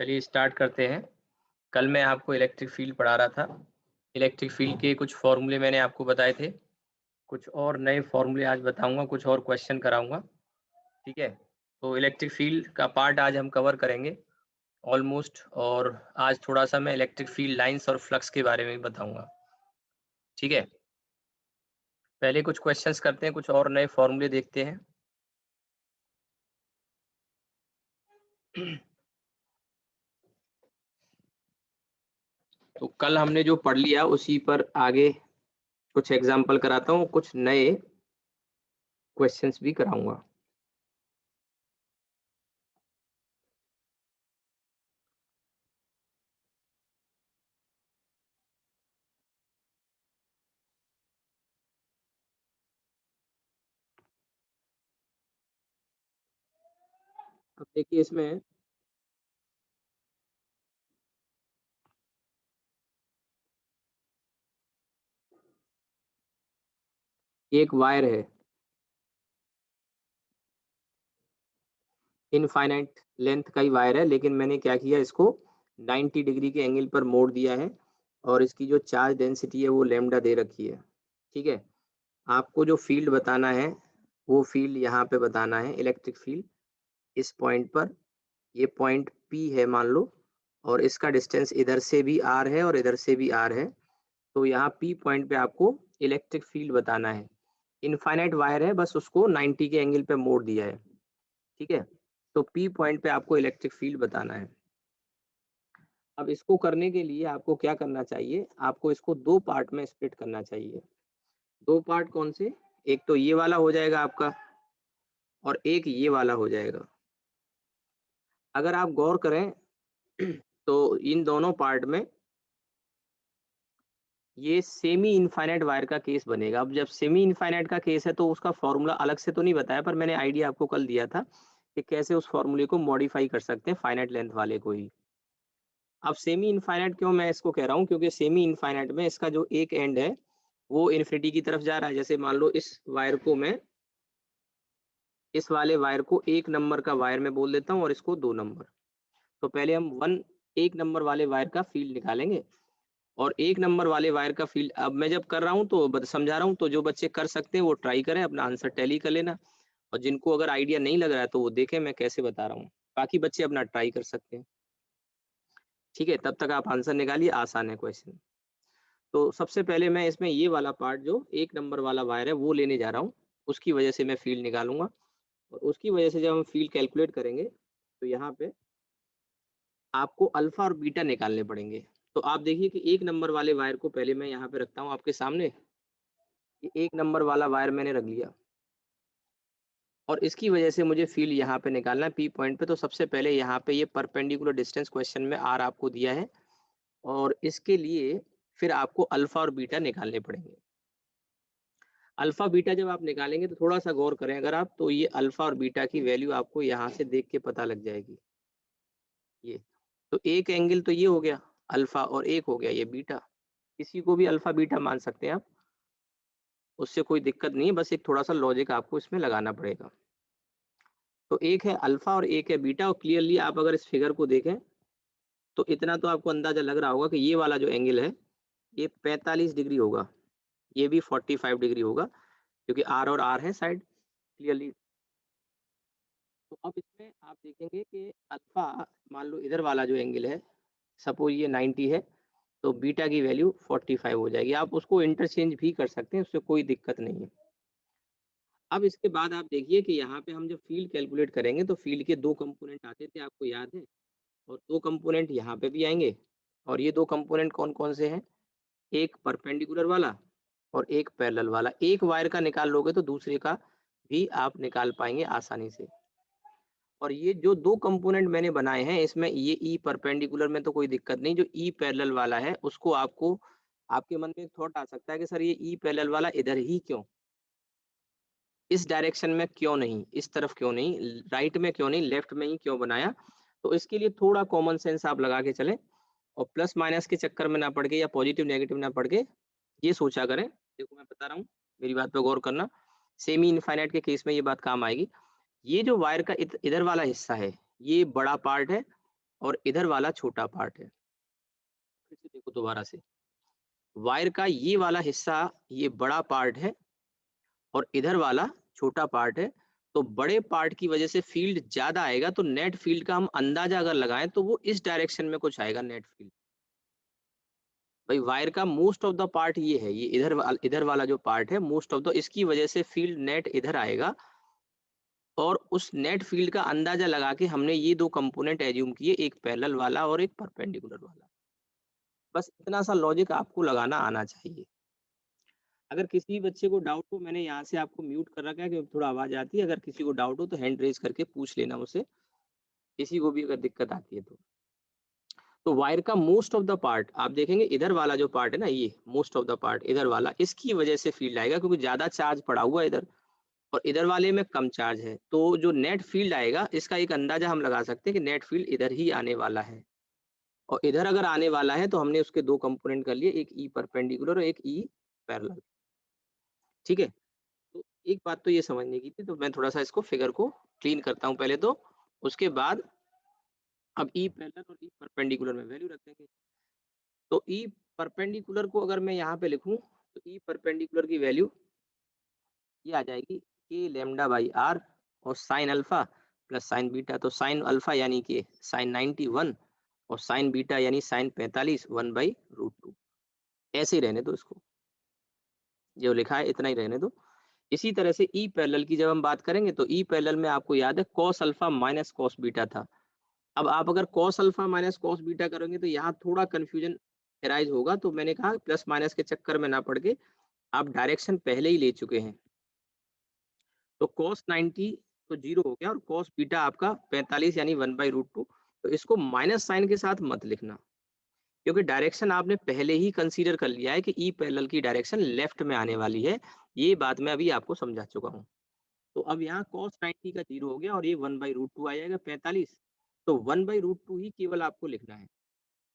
चलिए स्टार्ट करते हैं। कल मैं आपको इलेक्ट्रिक फील्ड पढ़ा रहा था। इलेक्ट्रिक फील्ड के कुछ फॉर्मूले मैंने आपको बताए थे। कुछ और नए फॉर्मूले आज बताऊंगा, कुछ और क्वेश्चन कराऊंगा। ठीक है, तो इलेक्ट्रिक फील्ड का पार्ट आज हम कवर करेंगे ऑलमोस्ट। और आज थोड़ा सा मैं इलेक्ट्रिक फील्ड लाइंस और फ्लक्स के बारे में बताऊंगा। ठीक है, पहले कुछ क्वेश्चंस करते हैं, कुछ और नए फॉर्मूले देखते हैं। तो कल हमने जो पढ़ लिया उसी पर आगे कुछ एग्जाम्पल कराता हूँ, कुछ नए क्वेश्चंस भी कराऊंगा। अब देखिए इसमें एक वायर है, इनफाइनाइट लेंथ का ही वायर है, लेकिन मैंने क्या किया, इसको 90 डिग्री के एंगल पर मोड़ दिया है और इसकी जो चार्ज डेंसिटी है वो लैम्डा दे रखी है। ठीक है, आपको जो फील्ड बताना है वो फील्ड यहाँ पे बताना है, इलेक्ट्रिक फील्ड इस पॉइंट पर। ये पॉइंट P है मान लो, और इसका डिस्टेंस इधर से भी R है और इधर से भी R है। तो यहाँ P पॉइंट पे आपको इलेक्ट्रिक फील्ड बताना है। इनफाइनाइट वायर है, बस उसको 90 के एंगल पे मोड़ दिया है। ठीक है, तो P पॉइंट पे आपको इलेक्ट्रिक फील्ड बताना है। अब इसको करने के लिए आपको क्या करना चाहिए, आपको इसको दो पार्ट में स्प्लिट करना चाहिए। दो पार्ट कौन से, एक तो ये वाला हो जाएगा आपका और एक ये वाला हो जाएगा। अगर आप गौर करें तो इन दोनों पार्ट में ये सेमी इनफाइनाइट वायर का केस बनेगा। अब जब सेमी इनफाइनाइट का केस है तो उसका फॉर्मूला अलग से तो नहीं बताया, पर मैंने आइडिया आपको कल दिया था कि कैसे उस फॉर्मूले को मॉडिफाई कर सकते हैं फाइनाइट लेंथ वाले को ही। अब सेमी इनफाइनाइट क्यों मैं इसको कह रहा हूँ, क्योंकि सेमी इनफाइनाइट में इसका जो एक एंड है वो इन्फिनिटी की तरफ जा रहा है। जैसे मान लो इस वायर को मैं, इस वाले वायर को एक नंबर का वायर में बोल देता हूँ और इसको 2 नंबर। तो पहले हम एक नंबर वाले वायर का फील्ड निकालेंगे। और एक नंबर वाले वायर का फील्ड अब मैं जब कर रहा हूँ तो समझा रहा हूँ, तो जो बच्चे कर सकते हैं वो ट्राई करें, अपना आंसर टैली कर लेना। और जिनको अगर आइडिया नहीं लग रहा है तो वो देखें मैं कैसे बता रहा हूँ। बाकी बच्चे अपना ट्राई कर सकते हैं। ठीक है, तब तक आप आंसर निकालिए, आसान है क्वेश्चन। तो सबसे पहले मैं इसमें ये वाला पार्ट जो एक नंबर वाला वायर है वो लेने जा रहा हूँ। उसकी वजह से मैं फील्ड निकालूंगा, और उसकी वजह से जब हम फील्ड कैलकुलेट करेंगे तो यहाँ पे आपको अल्फा और बीटा निकालने पड़ेंगे। तो आप देखिए कि एक नंबर वाले वायर को पहले मैं यहाँ पे रखता हूँ आपके सामने। ये एक नंबर वाला वायर मैंने रख लिया और इसकी वजह से मुझे फील्ड यहाँ पे निकालना है P पॉइंट पे। तो सबसे पहले यहाँ पे ये परपेंडिकुलर डिस्टेंस क्वेश्चन में R आपको दिया है, और इसके लिए फिर आपको अल्फा और बीटा निकालने पड़ेंगे। अल्फा बीटा जब आप निकालेंगे तो थोड़ा सा गौर करें अगर आप, तो ये अल्फा और बीटा की वैल्यू आपको यहाँ से देख के पता लग जाएगी। ये तो एक एंगल तो ये हो गया अल्फा और एक हो गया ये बीटा। किसी को भी अल्फा बीटा मान सकते हैं आप, उससे कोई दिक्कत नहीं है, बस एक थोड़ा सा लॉजिक आपको इसमें लगाना पड़ेगा। तो एक है अल्फा और एक है बीटा, और क्लियरली आप अगर इस फिगर को देखें तो इतना तो आपको अंदाजा लग रहा होगा कि ये वाला जो एंगल है ये 45 डिग्री होगा, ये भी 45 डिग्री होगा, क्योंकि आर और आर है साइड क्लियरली। तो अब इसमें आप देखेंगे कि अल्फा, मान लो इधर वाला जो एंगल है सपोज ये 90 है, तो बीटा की वैल्यू 45 हो जाएगी। आप उसको इंटरचेंज भी कर सकते हैं, उससे कोई दिक्कत नहीं है। अब इसके बाद आप देखिए कि यहाँ पे हम जब फील्ड कैलकुलेट करेंगे तो फील्ड के दो कंपोनेंट आते थे, आपको याद है, और दो कंपोनेंट यहाँ पे भी आएंगे। और ये दो कंपोनेंट कौन कौन से हैं, एक परपेंडिकुलर वाला और एक पैरेलल वाला। एक वायर का निकाल लोगे तो दूसरे का भी आप निकाल पाएंगे आसानी से। और ये जो दो कंपोनेंट मैंने बनाए हैं इसमें ये ई परपेंडिकुलर में तो कोई दिक्कत नहीं, जो ई पैरेलल वाला है उसको आपको, आपके मन में एक थॉट आ सकता है कि सर ये ई पैरेलल वाला इधर ही क्यों, इस डायरेक्शन में क्यों नहीं, इस तरफ क्यों नहीं, राइट में क्यों नहीं, लेफ्ट में ही क्यों बनाया। तो इसके लिए थोड़ा कॉमन सेंस आप लगा के चलें, और प्लस माइनस के चक्कर में ना पड़ के या पॉजिटिव नेगेटिव ना पड़ के ये सोचा करें। देखो मैं बता रहा हूँ, मेरी बात पे गौर करना। सेमी इनफाइनाइट के केस में ये बात काम आएगी। ये जो वायर का इधर वाला हिस्सा है ये बड़ा पार्ट है, और इधर वाला छोटा पार्ट है। फिर से देखो दोबारा से, वायर का ये वाला हिस्सा ये बड़ा पार्ट है और इधर वाला छोटा पार्ट है। तो बड़े पार्ट की वजह से फील्ड ज्यादा आएगा, तो नेट फील्ड का हम अंदाजा अगर लगाएं तो वो इस डायरेक्शन में कुछ आएगा नेट फील्ड। भाई वायर का मोस्ट ऑफ द पार्ट ये है, ये इधर वाला जो पार्ट है मोस्ट ऑफ द, इसकी वजह से फील्ड नेट इधर आएगा। और उस नेट फील्ड का अंदाजा लगा के हमने ये दो कंपोनेंट एज्यूम किए, एक पैरेलल वाला और एक परपेंडिकुलर वाला। बस इतना सा लॉजिक आपको लगाना आना चाहिए। अगर किसी बच्चे को डाउट हो, मैंने यहाँ से आपको म्यूट कर रखा है क्योंकि थोड़ा आवाज आती है, अगर किसी को डाउट हो तो हैंड रेज करके पूछ लेना मुझसे, किसी को भी अगर दिक्कत आती है तो वायर का मोस्ट ऑफ द पार्ट आप देखेंगे, इधर वाला जो पार्ट है ना, ये मोस्ट ऑफ द पार्ट इधर वाला, इसकी वजह से फील्ड आएगा क्योंकि ज्यादा चार्ज पड़ा हुआ है इधर और इधर वाले में कम चार्ज है। तो जो नेट फील्ड आएगा इसका एक अंदाजा हम लगा सकते हैं कि नेट फील्ड इधर ही आने वाला है। और इधर अगर आने वाला है तो हमने उसके दो कंपोनेंट कर लिए, एक ई परपेंडिकुलर और एक ई पैरेलल। ठीक है, तो एक बात तो ये समझने की थी, तो मैं थोड़ा सा इसको फिगर को क्लीन करता हूँ पहले, तो उसके बाद अब ई पैरेलल और ई परपेंडिकुलर में वैल्यू रख देंगे। तो ई परपेंडिकुलर को अगर मैं यहाँ पे लिखूं तो ई परपेंडिकुलर की वैल्यू ये आ जाएगी के लेमडा बाई आर और sine alpha plus sign beta. तो साइन अल्फा यानी कि साइन 91 और साइन बीटा यानी साइन 45 1/√2। ऐसे ही रहने दो इसको, जो लिखा है इतना ही रहने दो। इसी तरह से ई पैरेलल की जब हम बात करेंगे तो ई पैरेलल में आपको याद है cos alpha minus cos beta था। अब आप अगर cos alpha minus cos beta करोगे तो यहाँ थोड़ा कंफ्यूजन एराइज होगा, तो मैंने कहा प्लस माइनस के चक्कर में ना पड़ के आप डायरेक्शन पहले ही ले चुके हैं। तो cos 90 तो 0 हो गया और cos बीटा आपका 45 यानी 1/√2। तो इसको माइनस साइन के साथ मत लिखना क्योंकि डायरेक्शन आपने पहले ही कंसीडर कर लिया है कि ई पैरेलल की डायरेक्शन लेफ्ट में आने वाली है। ये बात मैं अभी आपको समझा चुका हूँ। तो अब यहाँ cos 90 का 0 हो गया और ये 1/√2 आ जाएगा 45। तो 1/√2 ही केवल आपको लिखना है,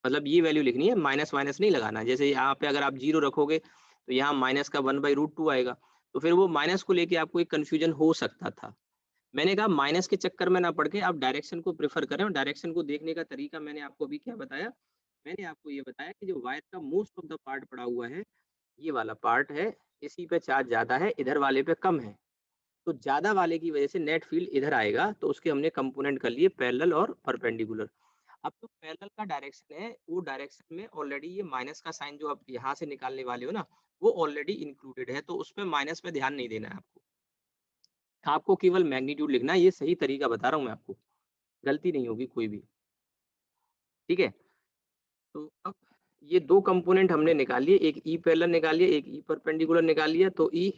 मतलब ये वैल्यू लिखनी है, माइनस माइनस नहीं लगाना। जैसे यहाँ पे अगर आप 0 रखोगे तो यहाँ माइनस का 1/√2 आएगा, तो फिर वो माइनस को लेके आपको एक कंफ्यूजन हो सकता था। मैंने कहा माइनस के चक्कर में ना पड़ के आप डायरेक्शन को प्रेफर करें, और डायरेक्शन को देखने का तरीका मैंने आपको अभी क्या बताया, मैंने आपको ये बताया कि जो वायर का मोस्ट ऑफ द पार्ट पड़ा हुआ है, ये वाला पार्ट है, इसी पे चार्ज ज्यादा है, इधर वाले पे कम है। तो ज्यादा वाले की वजह से नेट फील्ड इधर आएगा, तो उसके हमने कंपोनेंट कर लिए पैरेलल और परपेंडिकुलर। अब तो पैरेलल का डायरेक्शन है, वो डायरेक्शन में ऑलरेडी ये माइनस का साइन जो आप यहाँ से निकालने वाले हो ना, वो ऑलरेडी इंक्लूडेड है, तो उसमें माइनस पे ध्यान नहीं देना है आपको। आपको केवल मैग्नीट्यूड लिखना है, ये सही तरीका बता रहा हूँ मैं आपको, गलती नहीं होगी कोई भी। ठीक है, तो अब ये दो कंपोनेंट हमने निकाल लिए, एक ई पैरेलल निकाल लिया, एक ई परपेंडिकुलर निकाल लिया। तो ई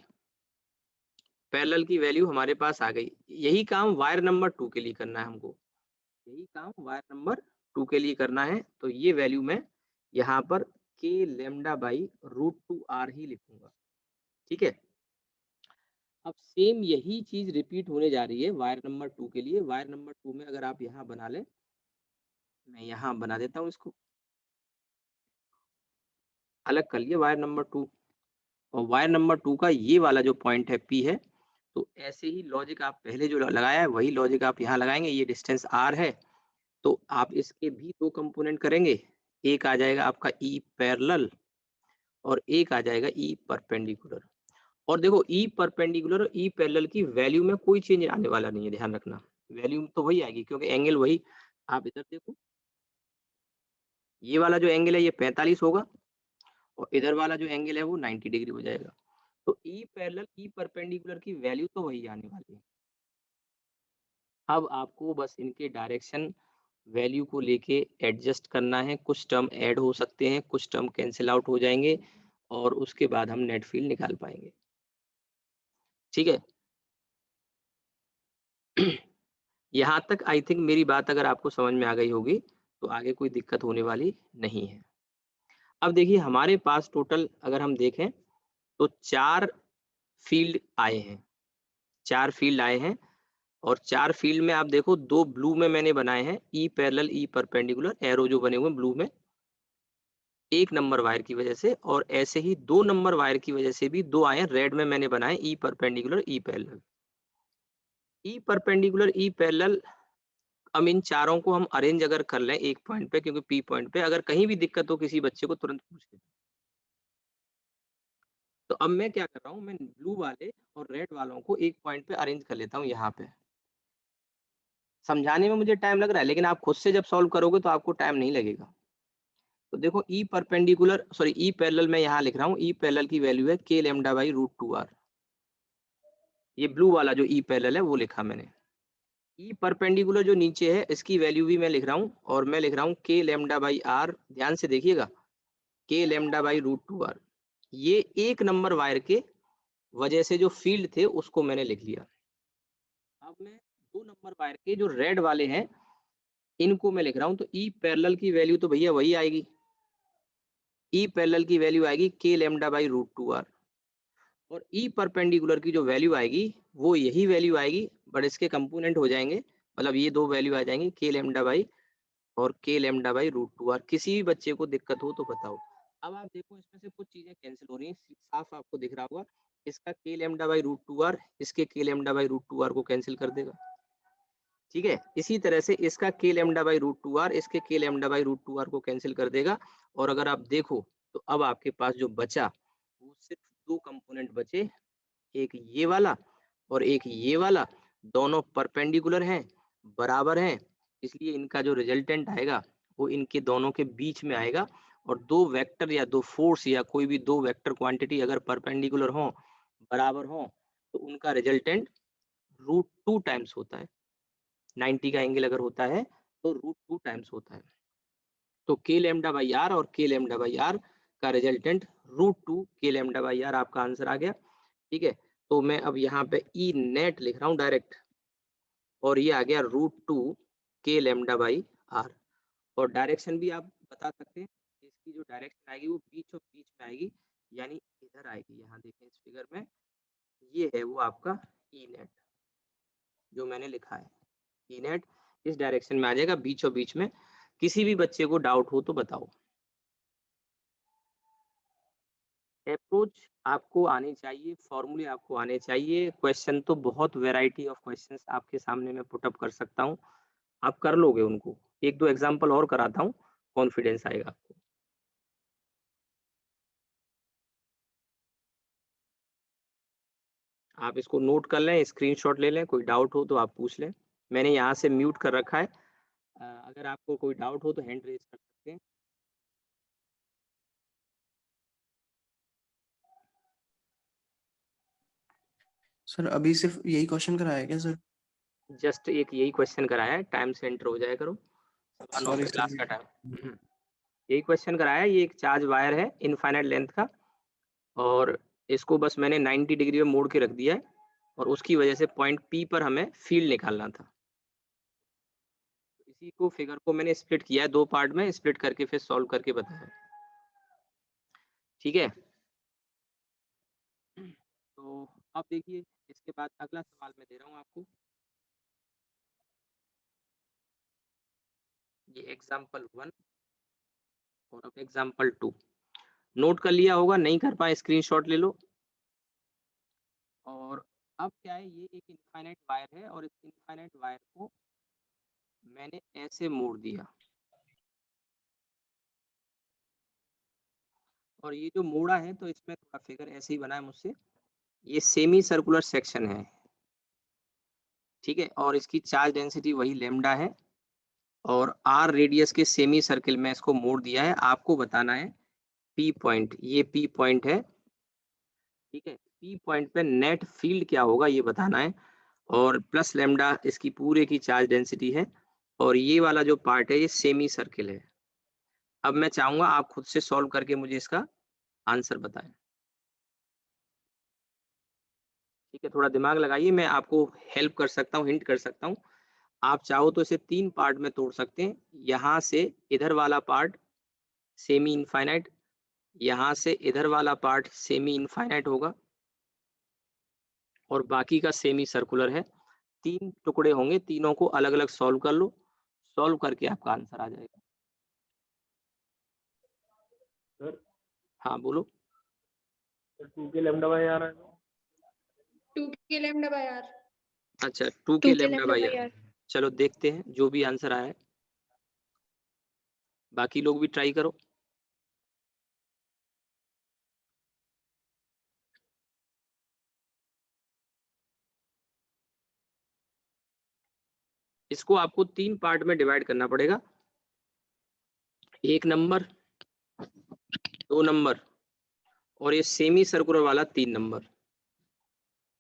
पैरेलल की वैल्यू हमारे पास आ गई। यही काम वायर नंबर 2 के लिए करना है हमको, यही काम वायर नंबर 2 के लिए करना है। तो ये वैल्यू मैं यहाँ पर के लेमडा बाई √2 आर ही लिखूंगा। ठीक है, अब सेम यही चीज रिपीट होने जा रही है वायर नंबर 2 के लिए। वायर नंबर 2 में अगर आप यहाँ बना लें, मैं यहाँ बना देता हूँ इसको, अलग कर लिए वायर नंबर 2। और वायर नंबर 2 का ये वाला जो पॉइंट है पी है, तो ऐसे ही लॉजिक आप पहले जो लगाया है वही लॉजिक आप यहाँ लगाएंगे। ये डिस्टेंस आर है, तो आप इसके भी दो कंपोनेंट करेंगे, एक आ जाएगा आपका ई पैरेलल और एक आ जाएगा ई परपेंडिकुलर। और देखो ई परपेंडिकुलर और ई पैरेलल की वैल्यू में कोई चेंज आने वाला नहीं है, ध्यान रखना, वैल्यू तो वही आएगी क्योंकि एंगल वही। आप इधर देखो, ये वाला जो एंगल है ये 45 होगा और इधर वाला जो एंगल है वो 90 डिग्री हो जाएगा। तो ई पैरेलल ई परपेंडिकुलर की वैल्यू तो वही आने वाली है। अब आपको बस इनके डायरेक्शन वैल्यू को लेके एडजस्ट करना है, कुछ टर्म ऐड हो सकते हैं, कुछ टर्म कैंसिल आउट हो जाएंगे और उसके बाद हम नेट फील्ड निकाल पाएंगे। ठीक है, यहाँ तक आई थिंक मेरी बात अगर आपको समझ में आ गई होगी तो आगे कोई दिक्कत होने वाली नहीं है। अब देखिए हमारे पास टोटल अगर हम देखें तो 4 फील्ड आए हैं, 4 फील्ड आए हैं। और 4 फील्ड में आप देखो, 2 ब्लू में मैंने बनाए हैं, E parallel E perpendicular, arrow जो बने हुए ब्लू में 1 नंबर वायर की वजह से, और ऐसे ही 2 नंबर वायर की वजह से भी 2 आए हैं, रेड में मैंने बनाए E perpendicular E parallel. E perpendicular E parallel अब इन चारों को हम अरेंज अगर कर लें एक पॉइंट पे, क्योंकि पी पॉइंट पे अगर कहीं भी दिक्कत हो किसी बच्चे को तुरंत पूछ ले। तो अब मैं क्या कर रहा हूँ, मैं ब्लू वाले और रेड वालों को एक पॉइंट पे अरेंज कर लेता हूँ यहाँ पे। समझाने में मुझे टाइम लग रहा है, लेकिन आप खुद से जब सॉल्व करोगे तो आपको टाइम नहीं लगेगा। तो देखो E perpendicular sorry E parallel मैं यहाँ लिख रहा हूँ, ई पैरेलल की वैल्यू है k lambda by root 2r। ये ब्लू वाला जो ई पैरेलल है वो लिखा मैंने। ई परपेंडिकुलर जो नीचे है इसकी वैल्यू भी मैं लिख रहा हूँ, और मैं लिख रहा हूँ k लैम्डा बाई r। ध्यान से देखिएगा, k lambda by root 2r। ये एक नंबर वायर के वजह से जो फील्ड थे उसको मैंने लिख लिया। अब मैं दो नंबर वायर के जो रेड वाले हैं इनको मैं लिख रहा हूँ, तो ई पैरेलल की वैल्यू तो भैया वही आएगी, ई पैरेलल की वैल्यू आएगी k lambda by root 2r, और ई परपेंडिकुलर की जो वैल्यू आएगी वो यही वैल्यू आएगी, बट इसके कंपोनेंट हो जाएंगे, मतलब ये दो वैल्यू आ जाएंगी k लैम्डा बाई और k lambda by root 2r। किसी भी बच्चे को दिक्कत हो तो बताओ। अब आप देखो इसमें से कुछ चीजें कैंसिल हो रही हैं, साफ आपको दिख रहा होगा। इसका k lambda by root 2r इसके k lambda by root 2r को कैंसिल कर देगा, ठीक है। इसी तरह से इसका k lambda by root 2r इसके k lambda by root 2r को कैंसिल कर देगा। और अगर आप देखो तो अब आपके पास जो बचा वो सिर्फ दो कंपोनेंट बचे, एक ये वाला और एक ये वाला। दोनों परपेंडिकुलर हैं, बराबर हैं, इसलिए इनका जो रिजल्टेंट आएगा वो इनके दोनों के बीच में आएगा। और दो वेक्टर या दो फोर्स या कोई भी दो वेक्टर क्वांटिटी अगर परपेंडिकुलर हो, बराबर हो, तो उनका रिजल्टेंट रूट 2 टाइम्स होता है। 90 का एंगल अगर होता है तो रूट 2 टाइम्स होता है। तो k लैम्डा बाई आर और k लैम्डा बाई आर का resultant root 2 k lambda by r आपका आंसर आ गया, ठीक है। तो मैं अब यहाँ पे ई नेट लिख रहा हूँ डायरेक्ट, और ये आ गया root 2 k lambda by r. और डायरेक्शन भी आप बता सकते हैं, इसकी जो डायरेक्शन आएगी वो बीचों बीच में आएगी, यानी इधर आएगी। यहाँ देखें इस फिगर में, ये है वो आपका ई नेट जो मैंने लिखा है। ई नेट इस डायरेक्शन में आ जाएगा बीचों बीच में। किसी भी बच्चे को डाउट हो तो बताओ। अप्रोच आपको आनी चाहिए, फॉर्मूले आपको आने चाहिए। क्वेश्चन तो बहुत वैरायटी ऑफ क्वेश्चंस आपके सामने मैं पुट अप कर सकता हूँ, आप कर लोगे उनको। एक दो एग्जांपल और कराता हूँ, कॉन्फिडेंस आएगा आपको। आप इसको नोट कर लें, स्क्रीनशॉट ले लें, कोई डाउट हो तो आप पूछ लें। मैंने यहाँ से म्यूट कर रखा है, अगर आपको कोई डाउट हो तो हैंड रेज कर सकते हैं। सर अभी सिर्फ यही क्वेश्चन कराया क्या सर? जस्ट एक यही क्वेश्चन कराया है, टाइम से एंटर हो जाया करो, 9:15 सॉरी पे सर। क्लास का टाइम। यही क्वेश्चन कराया है, ये एक चार्ज वायर है इनफाइनाइट लेंथ का, और इसको बस मैंने 90 डिग्री में मोड़ के रख दिया है, और उसकी वजह से पॉइंट पी पर हमें फील्ड निकालना था। इसी को फिगर को मैंने स्प्लिट किया है दो पार्ट में, स्प्लिट करके फिर सॉल्व करके बताया, ठीक है। तो अब देखिए इसके बाद अगला सवाल मैं दे रहा हूँ आपको, ये एग्जाम्पल 1 और अब एग्जाम्पल 2। नोट कर लिया होगा, नहीं कर पाए स्क्रीनशॉट ले लो। और अब क्या है, ये एक इनफाइनाइट वायर है और इस इनफाइनाइट वायर को मैंने ऐसे मोड़ दिया, और ये जो मोड़ा है तो इसमें थोड़ा फिगर ऐसे ही बना है मुझसे। ये सेमी सर्कुलर सेक्शन है, ठीक है, और इसकी चार्ज डेंसिटी वही लेमडा है, और आर रेडियस के सेमी सर्किल में इसको मोड़ दिया है। आपको बताना है पी पॉइंट, ये पी पॉइंट है, ठीक है। पी पॉइंट पे नेट फील्ड क्या होगा ये बताना है, और प्लस लेमडा इसकी पूरे की चार्ज डेंसिटी है, और ये वाला जो पार्ट है ये सेमी सर्किल है। अब मैं चाहूंगा आप खुद से सॉल्व करके मुझे इसका आंसर बताएं, ठीक है। थोड़ा दिमाग लगाइए, मैं आपको हेल्प कर सकता हूँ, हिंट कर सकता हूँ। आप चाहो तो इसे तीन पार्ट में तोड़ सकते हैं। यहाँ से इधर वाला पार्ट सेमी इनफाइनाइट, यहाँ से इधर वाला पार्ट सेमी इनफाइनाइट होगा, और बाकी का सेमी सर्कुलर है। तीन टुकड़े होंगे, तीनों को अलग अलग सॉल्व कर लो, सॉल्व करके आपका आंसर आ जाएगा। सर हाँ बोलो। 2 के लैम्डा बाई आर है। 2 k lambda by r। अच्छा 2 के 2 k lambda lambda by by are, r। चलो देखते हैं जो भी आंसर आया है, बाकी लोग भी ट्राई करो। इसको आपको 3 पार्ट में डिवाइड करना पड़ेगा, 1 नंबर, 2 नंबर और ये सेमी सर्कुलर वाला 3 नंबर।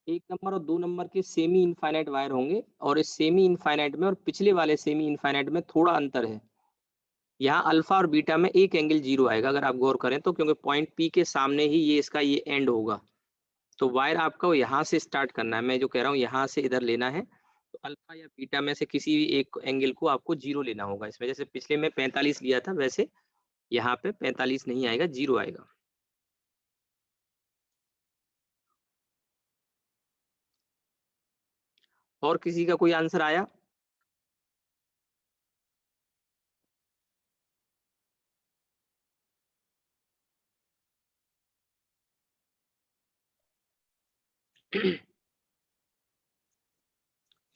1 नंबर और 2 नंबर के सेमी इनफाइनाइट वायर होंगे और इस सेमी इनफाइनाइट में और पिछले वाले सेमी इनफाइनाइट में थोड़ा अंतर है। यहाँ अल्फा और बीटा में एक एंगल 0 आएगा अगर आप गौर करें तो, क्योंकि पॉइंट पी के सामने ही ये इसका ये एंड होगा। तो वायर आपको यहाँ से स्टार्ट करना है, मैं जो कह रहा हूँ यहाँ से इधर लेना है। तो अल्फा या बीटा में से किसी भी एक एंगल को आपको 0 लेना होगा इसमें। जैसे पिछले में 45 लिया था, वैसे यहाँ पे 45 नहीं आएगा, 0 आएगा। और किसी का कोई आंसर आया?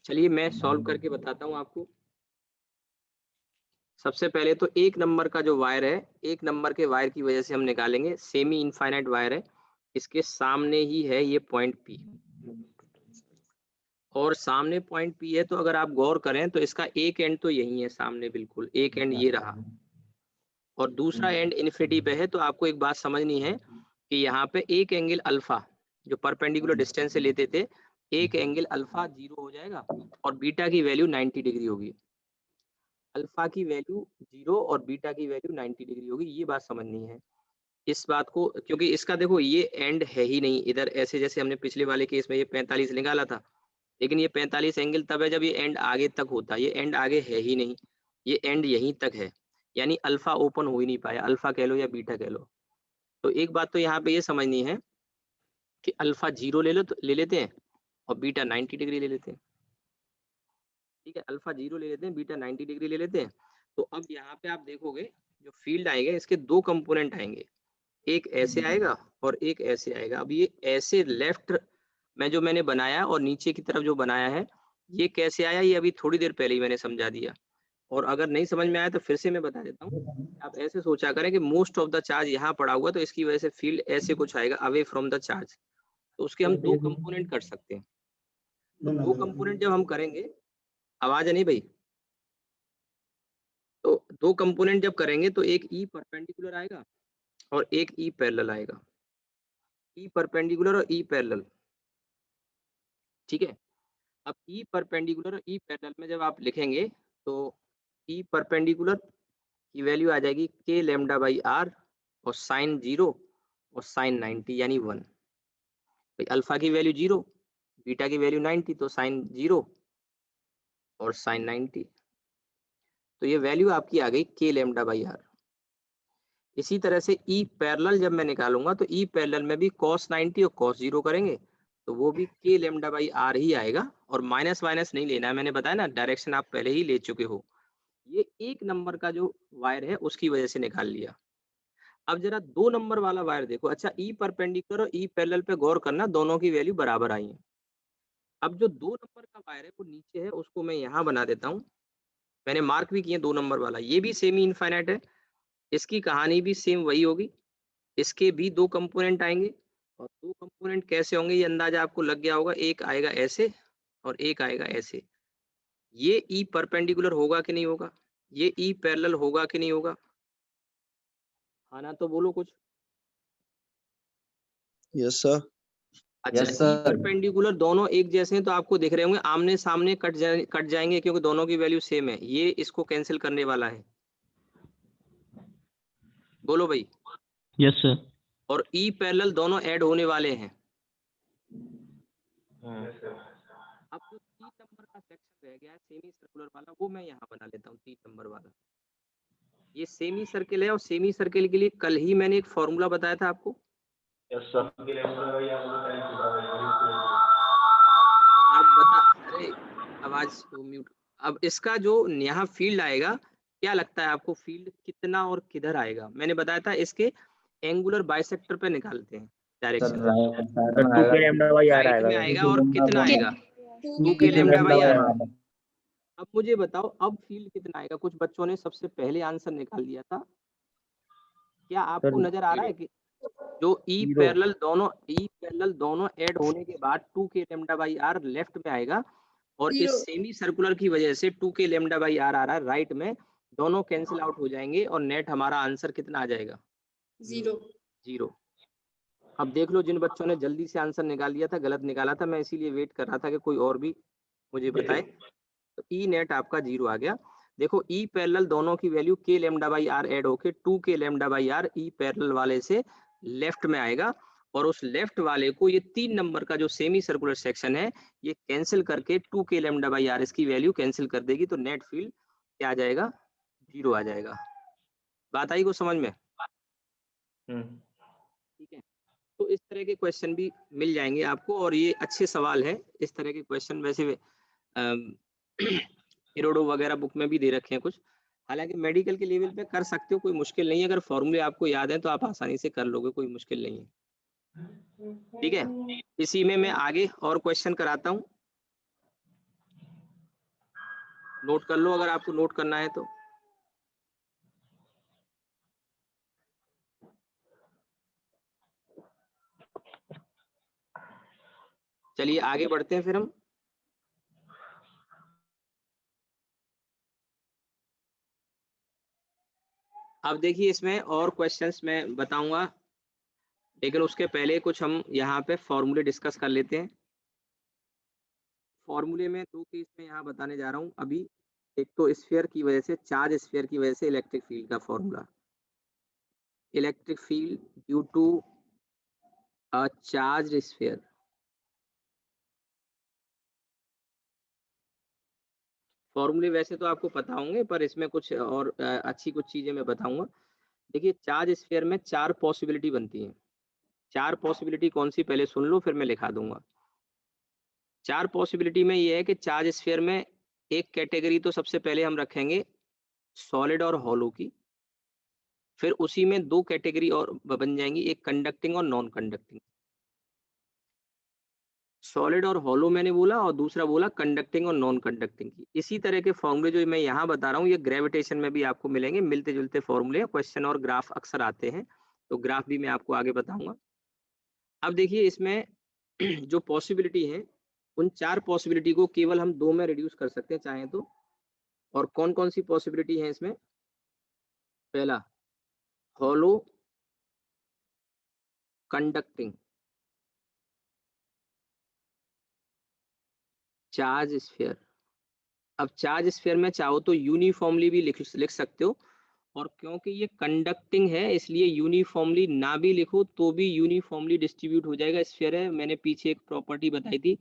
चलिए मैं सॉल्व करके बताता हूँ आपको। सबसे पहले तो 1 नंबर का जो वायर है, 1 नंबर के वायर की वजह से हम निकालेंगे, सेमी इनफाइनाइट वायर है, इसके सामने ही है ये पॉइंट पी और सामने पॉइंट पी है। तो अगर आप गौर करें तो इसका एक एंड तो यही है सामने, बिल्कुल एक एंड ये रहा और दूसरा एंड इन्फिनिटी पे है। तो आपको एक बात समझनी है कि यहाँ पे एक एंगल अल्फा जो परपेंडिकुलर डिस्टेंस से लेते थे, एक एंगल अल्फा 0 हो जाएगा और बीटा की वैल्यू 90 डिग्री होगी। अल्फा की वैल्यू 0 और बीटा की वैल्यू 90 डिग्री होगी, ये बात समझनी है इस बात को। क्योंकि इसका देखो ये एंड है ही नहीं इधर, ऐसे जैसे हमने पिछले वाले केस में ये 45 निकाला था, लेकिन ये 45 एंगल तब है जब ये एंड आगे तक होता है, ये एंड आगे है ही नहीं, ये एंड यहीं तक है, यानी अल्फा ओपन हो ही नहीं पाया, अल्फा कह लो या बीटा कह लो। तो एक बात तो यहाँ पे ये समझनी है कि अल्फा 0 ले लेते हैं और बीटा 90 डिग्री ले लेते हैं। ठीक है, अल्फा 0 ले लेते हैं, बीटा 90 डिग्री ले लेते हैं। तो अब यहाँ पे आप देखोगे जो फील्ड आएगा इसके 2 कंपोनेंट आएंगे, एक ऐसे आएगा और एक ऐसे आएगा। अब ये ऐसे लेफ्ट में जो मैंने बनाया और नीचे की तरफ जो बनाया है, ये कैसे आया, ये अभी थोड़ी देर पहले ही मैंने समझा दिया। और अगर नहीं समझ में आया तो फिर से मैं बता देता हूँ। आप ऐसे सोचा करें कि मोस्ट ऑफ द चार्ज यहाँ पड़ा हुआ, तो इसकी वजह से फील्ड ऐसे कुछ आएगा अवे फ्रॉम द चार्ज। तो उसके हम 2 कंपोनेंट कर सकते हैं। तो 2 कंपोनेंट जब हम करेंगे, आवाज है नहीं भाई, तो 2 कंपोनेंट जब करेंगे तो एक ई परपेंडिकुलर आएगा और एक ई पैरेलल आएगा। ई परपेंडिकुलर और ई पैरेलल, ठीक है। अब ई परपेंडिकुलर और ई पैरेलल में जब आप लिखेंगे तो ई परपेंडिकुलर की वैल्यू आ जाएगी के लेमडा बाई आर और साइन 0 और साइन 90 यानी 1। भाई अल्फा की वैल्यू 0, बीटा की वैल्यू 90, तो साइन 0 और साइन 90, तो ये वैल्यू आपकी आ गई के लेमडा बाई आर। इसी तरह से ई पैरेलल जब मैं निकालूंगा तो ई पैरेलल में भी cos 90 और cos 0 करेंगे तो वो भी के लेमडा बाई आर ही आएगा और माइनस माइनस नहीं लेना है, मैंने बताया ना डायरेक्शन आप पहले ही ले चुके हो। ये 1 नंबर का जो वायर है उसकी वजह से निकाल लिया। अब जरा 2 नंबर वाला वायर देखो। अच्छा, ई परपेंडिकुलर और ई पैरेलल पे गौर करना, दोनों की वैल्यू बराबर आई है। अब जो 2 नंबर का वायर है वो नीचे है, उसको मैं यहाँ बना देता हूँ, मैंने मार्क भी किए 2 नंबर वाला, ये भी सेमी इनफाइनाइट है, इसकी कहानी भी सेम वही होगी, इसके भी 2 कंपोनेंट आएंगे और 2 कंपोनेंट कैसे होंगे ये अंदाजा आपको लग गया होगा, एक आएगा ऐसे और एक आएगा ऐसे। ये ई परपेंडिकुलर होगा कि नहीं होगा, ये ई पैरेलल होगा कि नहीं होगा, हाँ ना तो बोलो कुछ। Yes sir. अच्छा, ई परपेंडिकुलर दोनों एक जैसे हैं तो आपको दिख रहे होंगे, आमने सामने कट जाएंगे क्योंकि दोनों की वैल्यू सेम है, ये इसको कैंसिल करने वाला है, बोलो भाई। Yes sir. और ई पैरेलल दोनों ऐड होने वाले हैं। अब जो 3 नंबर का सेक्शन रह गया है सेमी सर्कुलर वाला, वो मैं यहाँ बना लेता हूँ 3 नंबर वाला। ये सेमी सर्किल है और सेमी सर्किल के लिए कल ही मैंने एक फॉर्मूला बताया था आपको। आप बता, अरे आवाज म्यूट। अब इसका जो यहाँ फील्ड आएगा, क्या लगता है आपको फील्ड कितना और किधर आएगा? मैंने बताया था इसके एंगुलर बाइसेक्टर पे निकालते हैं डायरेक्शन, राइट में आएगा और कितना आएगा 2 के लेमडा बाई आर। अब मुझे बताओ अब फील्ड कितना आएगा। कुछ बच्चों ने सबसे पहले आंसर निकाल दिया था, क्या आपको नजर आ रहा है कि जो ई पैरेलल दोनों ऐड होने के बाद 2k lambda by are left में आएगा और इस सेमी सर्कुलर की वजह से 2k लैम्डा बाई आर आ रहा है राइट में, दोनों कैंसिल आउट हो जाएंगे और नेट हमारा आंसर कितना आ जाएगा? 0। अब देख लो जिन बच्चों ने जल्दी से आंसर निकाल लिया था गलत निकाला था, मैं इसीलिए वेट कर रहा था कि कोई और भी मुझे बताए। तो ई नेट आपका 0 आ गया। देखो ई पैरेलल दोनों की value k lambda by R add होके 2k lambda by R E parallel वाले से लेफ्ट में आएगा और उस लेफ्ट वाले को ये 3 नंबर का जो सेमी सर्कुलर सेक्शन है ये कैंसिल करके 2k लैम्डा बाई आर इसकी वैल्यू कैंसिल कर देगी, तो नेट फील्ड क्या आ जाएगा? 0 आ जाएगा। बात आई को समझ में? ठीक है, तो इस तरह के क्वेश्चन भी मिल जाएंगे आपको और ये अच्छे सवाल है। इस तरह के क्वेश्चन वैसे इरोडो वगैरह बुक में भी दे रखे हैं कुछ, हालांकि मेडिकल के लेवल पे कर सकते हो, कोई मुश्किल नहीं है। अगर फॉर्मूले आपको याद है तो आप आसानी से कर लोगे, कोई मुश्किल नहीं है। ठीक है, इसी में मैं आगे और क्वेश्चन कराता हूँ, नोट कर लो अगर आपको नोट करना है तो। चलिए आगे बढ़ते हैं फिर हम। अब देखिए इसमें और क्वेश्चंस मैं बताऊंगा, लेकिन उसके पहले कुछ हम यहाँ पे फॉर्मूले डिस्कस कर लेते हैं। फॉर्मूले में 2 केस में यहाँ बताने जा रहा हूँ अभी। एक तो स्फीयर की वजह से, चार्ज स्फीयर की वजह से इलेक्ट्रिक फील्ड का formula, electric field due to a charge sphere. फॉर्मूले वैसे तो आपको पता होंगे पर इसमें कुछ और अच्छी कुछ चीजें मैं बताऊंगा। देखिए चार्ज स्फीयर में 4 पॉसिबिलिटी बनती हैं। 4 पॉसिबिलिटी कौन सी पहले सुन लो फिर मैं लिखा दूंगा। 4 पॉसिबिलिटी में ये है कि चार्ज स्फीयर में एक कैटेगरी तो सबसे पहले हम रखेंगे सॉलिड और हॉलो की, फिर उसी में 2 कैटेगरी और बन जाएंगी, एक कंडक्टिंग और नॉन कंडक्टिंग। सॉलिड और हॉलो मैंने बोला और दूसरा बोला कंडक्टिंग और नॉन कंडक्टिंग की। इसी तरह के फॉर्मूले जो मैं यहाँ बता रहा हूँ ये ग्रेविटेशन में भी आपको मिलेंगे, मिलते जुलते फॉर्मूले, क्वेश्चन और ग्राफ अक्सर आते हैं, तो ग्राफ भी मैं आपको आगे बताऊंगा। अब देखिए इसमें जो पॉसिबिलिटी है उन 4 पॉसिबिलिटी को केवल हम 2 में रिड्यूस कर सकते हैं चाहें तो। और कौन कौन सी पॉसिबिलिटी है इसमें? पहला हॉलो कंडक्टिंग चार्ज स्फीयर। अब चार्ज स्फीयर में चाहो तो यूनिफॉर्मली भी लिख सकते हो, और क्योंकि ये कंडक्टिंग है इसलिए यूनिफॉर्मली ना भी लिखो तो भी यूनिफॉर्मली डिस्ट्रीब्यूट हो जाएगा। स्फीयर है, मैंने पीछे एक प्रॉपर्टी बताई थी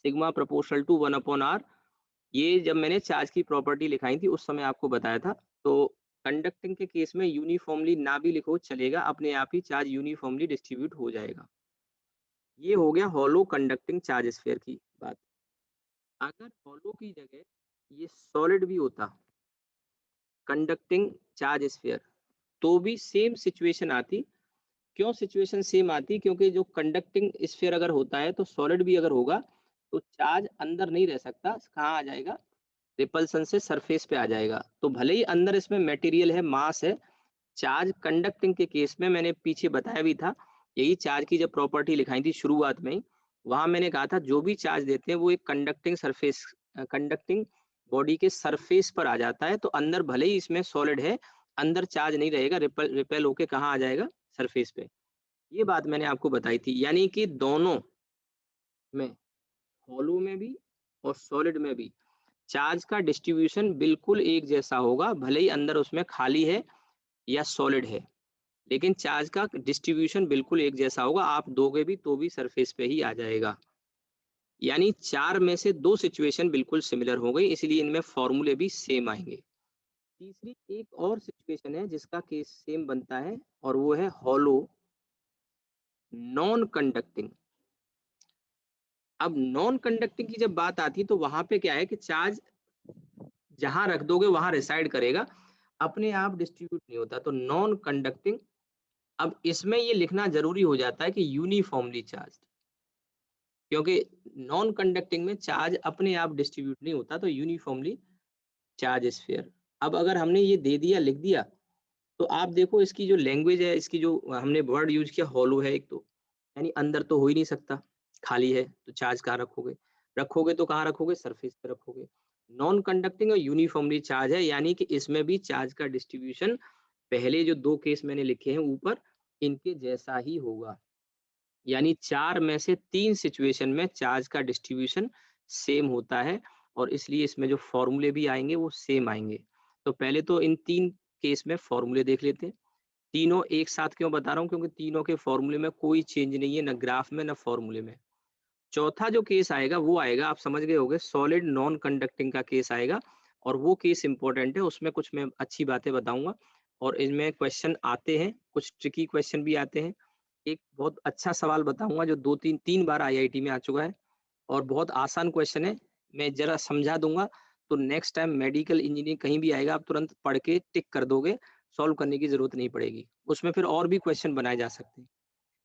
सिग्मा प्रोपोर्शनल टू 1/r, ये जब मैंने चार्ज की प्रॉपर्टी लिखाई थी उस समय आपको बताया था। तो कंडक्टिंग के केस में यूनिफॉर्मली ना भी लिखो चलेगा, अपने आप ही चार्ज यूनिफॉर्मली डिस्ट्रीब्यूट हो जाएगा। ये हो गया हॉलो कंडक्टिंग चार्ज स्फीयर की बात। अगर हॉलो की जगह ये सॉलिड भी होता कंडक्टिंग चार्ज स्फीयर तो भी सेम सिचुएशन आती। क्यों सिचुएशन सेम आती? क्योंकि जो कंडक्टिंग स्फीयर अगर होता है तो सॉलिड भी अगर होगा तो चार्ज अंदर नहीं रह सकता, कहाँ आ जाएगा? रिपल्सन से सरफेस पे आ जाएगा। तो भले ही अंदर इसमें मटेरियल है, मास है, चार्ज कंडक्टिंग के केस में मैंने पीछे बताया भी था, यही चार्ज की जब प्रॉपर्टी लिखाई थी शुरुआत में ही, वहां मैंने कहा था जो भी चार्ज देते हैं वो एक कंडक्टिंग सरफेस, कंडक्टिंग बॉडी के सरफेस पर आ जाता है। तो अंदर भले ही इसमें सॉलिड है, अंदर चार्ज नहीं रहेगा, रिपेल होके कहाँ आ जाएगा? सरफेस पे। ये बात मैंने आपको बताई थी, यानी कि दोनों में, हॉलो में भी और सॉलिड में भी, चार्ज का डिस्ट्रीब्यूशन बिल्कुल एक जैसा होगा, भले ही अंदर उसमें खाली है या सॉलिड है, लेकिन चार्ज का डिस्ट्रीब्यूशन बिल्कुल एक जैसा होगा। आप दोगे भी तो भी सरफेस पे ही आ जाएगा। यानी 4 में से 2 सिचुएशन बिल्कुल सिमिलर हो गई, इसलिए इनमें फॉर्मूले भी सेम आएंगे। तीसरी एक और सिचुएशन है जिसका केस सेम बनता है और वो है हॉलो नॉन कंडक्टिंग। अब नॉन कंडक्टिंग की जब बात आती है तो वहां पे क्या है कि चार्ज जहां रख दोगे वहां रिसाइड करेगा, अपने आप डिस्ट्रीब्यूट नहीं होता, तो नॉन कंडक्टिंग। अब इसमें ये लिखना जरूरी हो जाता है कि यूनिफॉर्मली चार्ज, क्योंकि नॉन कंडक्टिंग में चार्ज अपने आप डिस्ट्रीब्यूट नहीं होता, तो यूनिफॉर्मली चार्ज स्फीयर। अब अगर हमने ये दे दिया, लिख दिया, तो आप देखो इसकी जो लैंग्वेज है, इसकी जो हमने वर्ड यूज किया, हॉलो है एक तो, यानी अंदर तो हो ही नहीं सकता, खाली है, तो चार्ज कहाँ रखोगे? रखोगे तो कहाँ रखोगे? सरफेस पे रखोगे। नॉन कंडक्टिंग और यूनिफॉर्मली चार्ज है, यानी कि इसमें भी चार्ज का डिस्ट्रीब्यूशन पहले जो 2 केस मैंने लिखे हैं ऊपर, इनके जैसा ही होगा। यानी 4 में से 3 सिचुएशन में चार्ज का डिस्ट्रीब्यूशन सेम होता है, और इसलिए इसमें जो फॉर्मूले भी आएँगे वो सेम आएँगे। तो पहले तो इन 3 केस में फॉर्मूले देख लेते हैं। तीनों एक साथ क्यों बता रहा हूँ? क्योंकि तीनों के फॉर्मूले में कोई चेंज नहीं है, ना ग्राफ में, ना फॉर्मूले में। चौथा जो केस आएगा वो आएगा, आप समझ गए होंगे, सॉलिड नॉन कंडक्टिंग का केस आएगा, और वो केस इंपॉर्टेंट है, उसमें कुछ मैं अच्छी बातें बताऊंगा, और इनमें क्वेश्चन आते हैं, कुछ ट्रिकी क्वेश्चन भी आते हैं। एक बहुत अच्छा सवाल बताऊंगा जो 2-3 बार आईआईटी में आ चुका है, और बहुत आसान क्वेश्चन है, मैं जरा समझा दूंगा, तो नेक्स्ट टाइम मेडिकल इंजीनियरिंग कहीं भी आएगा, आप तुरंत पढ़ के टिक कर दोगे, सॉल्व करने की जरूरत नहीं पड़ेगी, उसमें फिर और भी क्वेश्चन बनाए जा सकते हैं।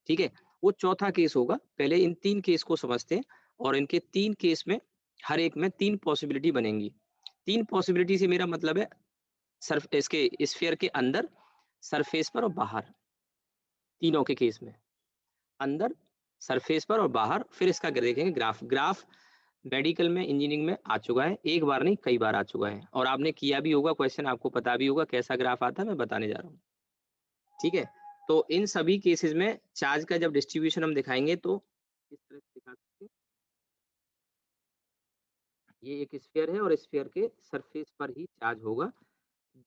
ठीक है? वो चौथा केस होगा। पहले इन 3 केस को समझते हैं, और इनके 3 केस में हर एक में 3 पॉसिबिलिटी बनेंगी। 3 पॉसिबिलिटी से मेरा मतलब है सर्फ इसके स्फीयर के अंदर, सरफेस पर और बाहर, तीनों के केस में। अंदर, सरफेस पर और बाहर, फिर इसका देखेंगे ग्राफ। ग्राफ मेडिकल में, इंजीनियरिंग में आ चुका है, एक बार नहीं कई बार आ चुका है, और आपने किया भी होगा क्वेश्चन, आपको पता भी होगा कैसा ग्राफ आता है, मैं बताने जा रहा हूँ। ठीक है? तो इन सभी केसेस में चार्ज का जब डिस्ट्रीब्यूशन हम दिखाएंगे तो इस तरह से दिखा सकते हैं। ये एक स्फीयर है, और स्फीयर के सरफेस पर ही चार्ज होगा।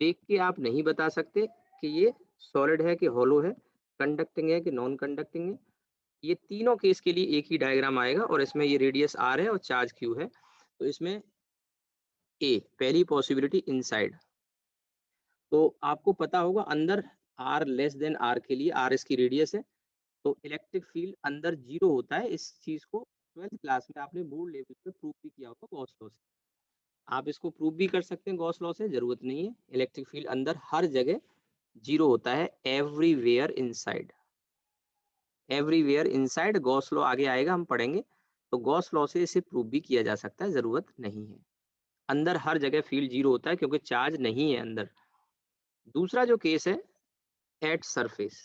देख के आप नहीं बता सकते कि ये सॉलिड है कि हॉलो है, कंडक्टिंग है कि नॉन कंडक्टिंग है। ये तीनों केस के लिए एक ही डायग्राम आएगा, और इसमें ये रेडियस आर है और चार्ज क्यू है। तो इसमें ए पहली पॉसिबिलिटी इनसाइड, तो आपको पता होगा अंदर आर लेस देन आर के लिए, आर इसकी रेडियस है, तो इलेक्ट्रिक फील्ड अंदर 0 होता है। इस चीज को 12th क्लास में आपने बोर्ड लेवल पे प्रूव भी किया होगा गॉस लॉ से। आप इसको प्रूव भी कर सकते हैं गॉस लॉ से, जरूरत नहीं है। इलेक्ट्रिक फील्ड अंदर हर जगह 0 होता है, everywhere inside. Everywhere inside, Gauss law आगे आएगा, हम पढ़ेंगे, तो गॉस लॉ से इसे प्रूव भी किया जा सकता है, जरूरत नहीं है। अंदर हर जगह फील्ड 0 होता है, क्योंकि चार्ज नहीं है अंदर। दूसरा जो केस है, एट सरफेस।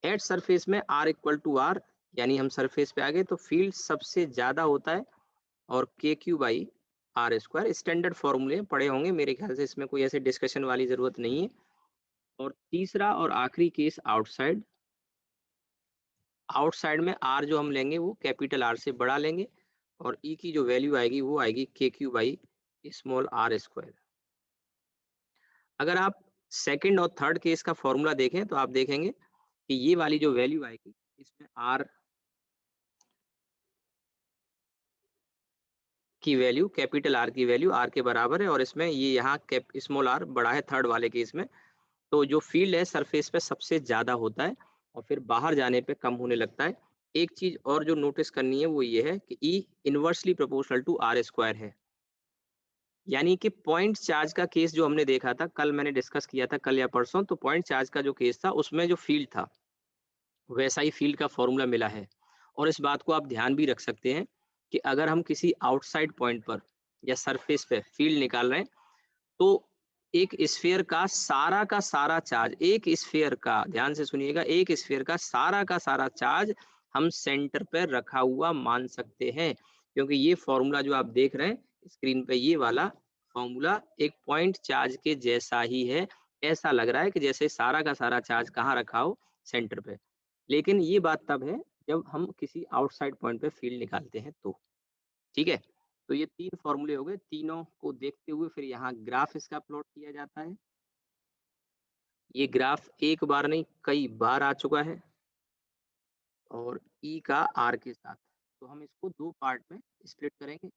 एट सरफेस में आर इक्वल टू आर, यानी हम सरफेस पे आ गए, तो फील्ड सबसे ज्यादा होता है, और k q by r square, standard फॉर्मूले पढ़े होंगे मेरे ख्याल से, इसमें कोई ऐसे डिस्कशन वाली जरूरत नहीं है। और तीसरा और आखिरी केस आउटसाइड। आउटसाइड में आर जो हम लेंगे वो कैपिटल आर से बड़ा लेंगे, और ई की जो वैल्यू आएगी वो आएगी k q by small r square. अगर आप सेकंड और थर्ड केस का फॉर्मूला देखें तो आप देखेंगे कि ये वाली जो वैल्यू आएगी, इसमें आर की वैल्यू, कैपिटल आर की वैल्यू आर के बराबर है, और इसमें ये यहाँ कैप स्मॉल आर बड़ा है थर्ड वाले केस में। तो जो फील्ड है सरफेस पे सबसे ज्यादा होता है, और फिर बाहर जाने पे कम होने लगता है। एक चीज और जो नोटिस करनी है वो ये है कि E inversely proportional to R square है। यानी कि पॉइंट चार्ज का केस जो हमने देखा था, कल मैंने डिस्कस किया था, कल या परसों, तो पॉइंट चार्ज का जो केस था उसमें जो फील्ड था वैसा ही फील्ड का फॉर्मूला मिला है। और इस बात को आप ध्यान भी रख सकते हैं कि अगर हम किसी आउटसाइड पॉइंट पर या सरफेस पे फील्ड निकाल रहे हैं, तो एक स्फीयर का सारा चार्ज, एक स्फीयर का, ध्यान से सुनिएगा, एक स्फीयर का सारा चार्ज हम सेंटर पर रखा हुआ मान सकते हैं, क्योंकि ये फॉर्मूला जो आप देख रहे हैं स्क्रीन पे, ये वाला फॉर्मूला एक पॉइंट चार्ज के जैसा ही है। ऐसा लग रहा है कि जैसे सारा का सारा चार्ज कहाँ रखा हो, सेंटर पे। लेकिन ये बात तब है जब हम किसी आउटसाइड पॉइंट पे फील्ड निकालते हैं तो। ठीक है? तो ये 3 फॉर्मूले हो गए, तीनों को देखते हुए फिर यहाँ ग्राफ इसका प्लॉट किया जाता है। ये ग्राफ एक बार नहीं कई बार आ चुका है, और ई का आर के साथ। तो हम इसको 2 पार्ट में स्प्लिट करेंगे।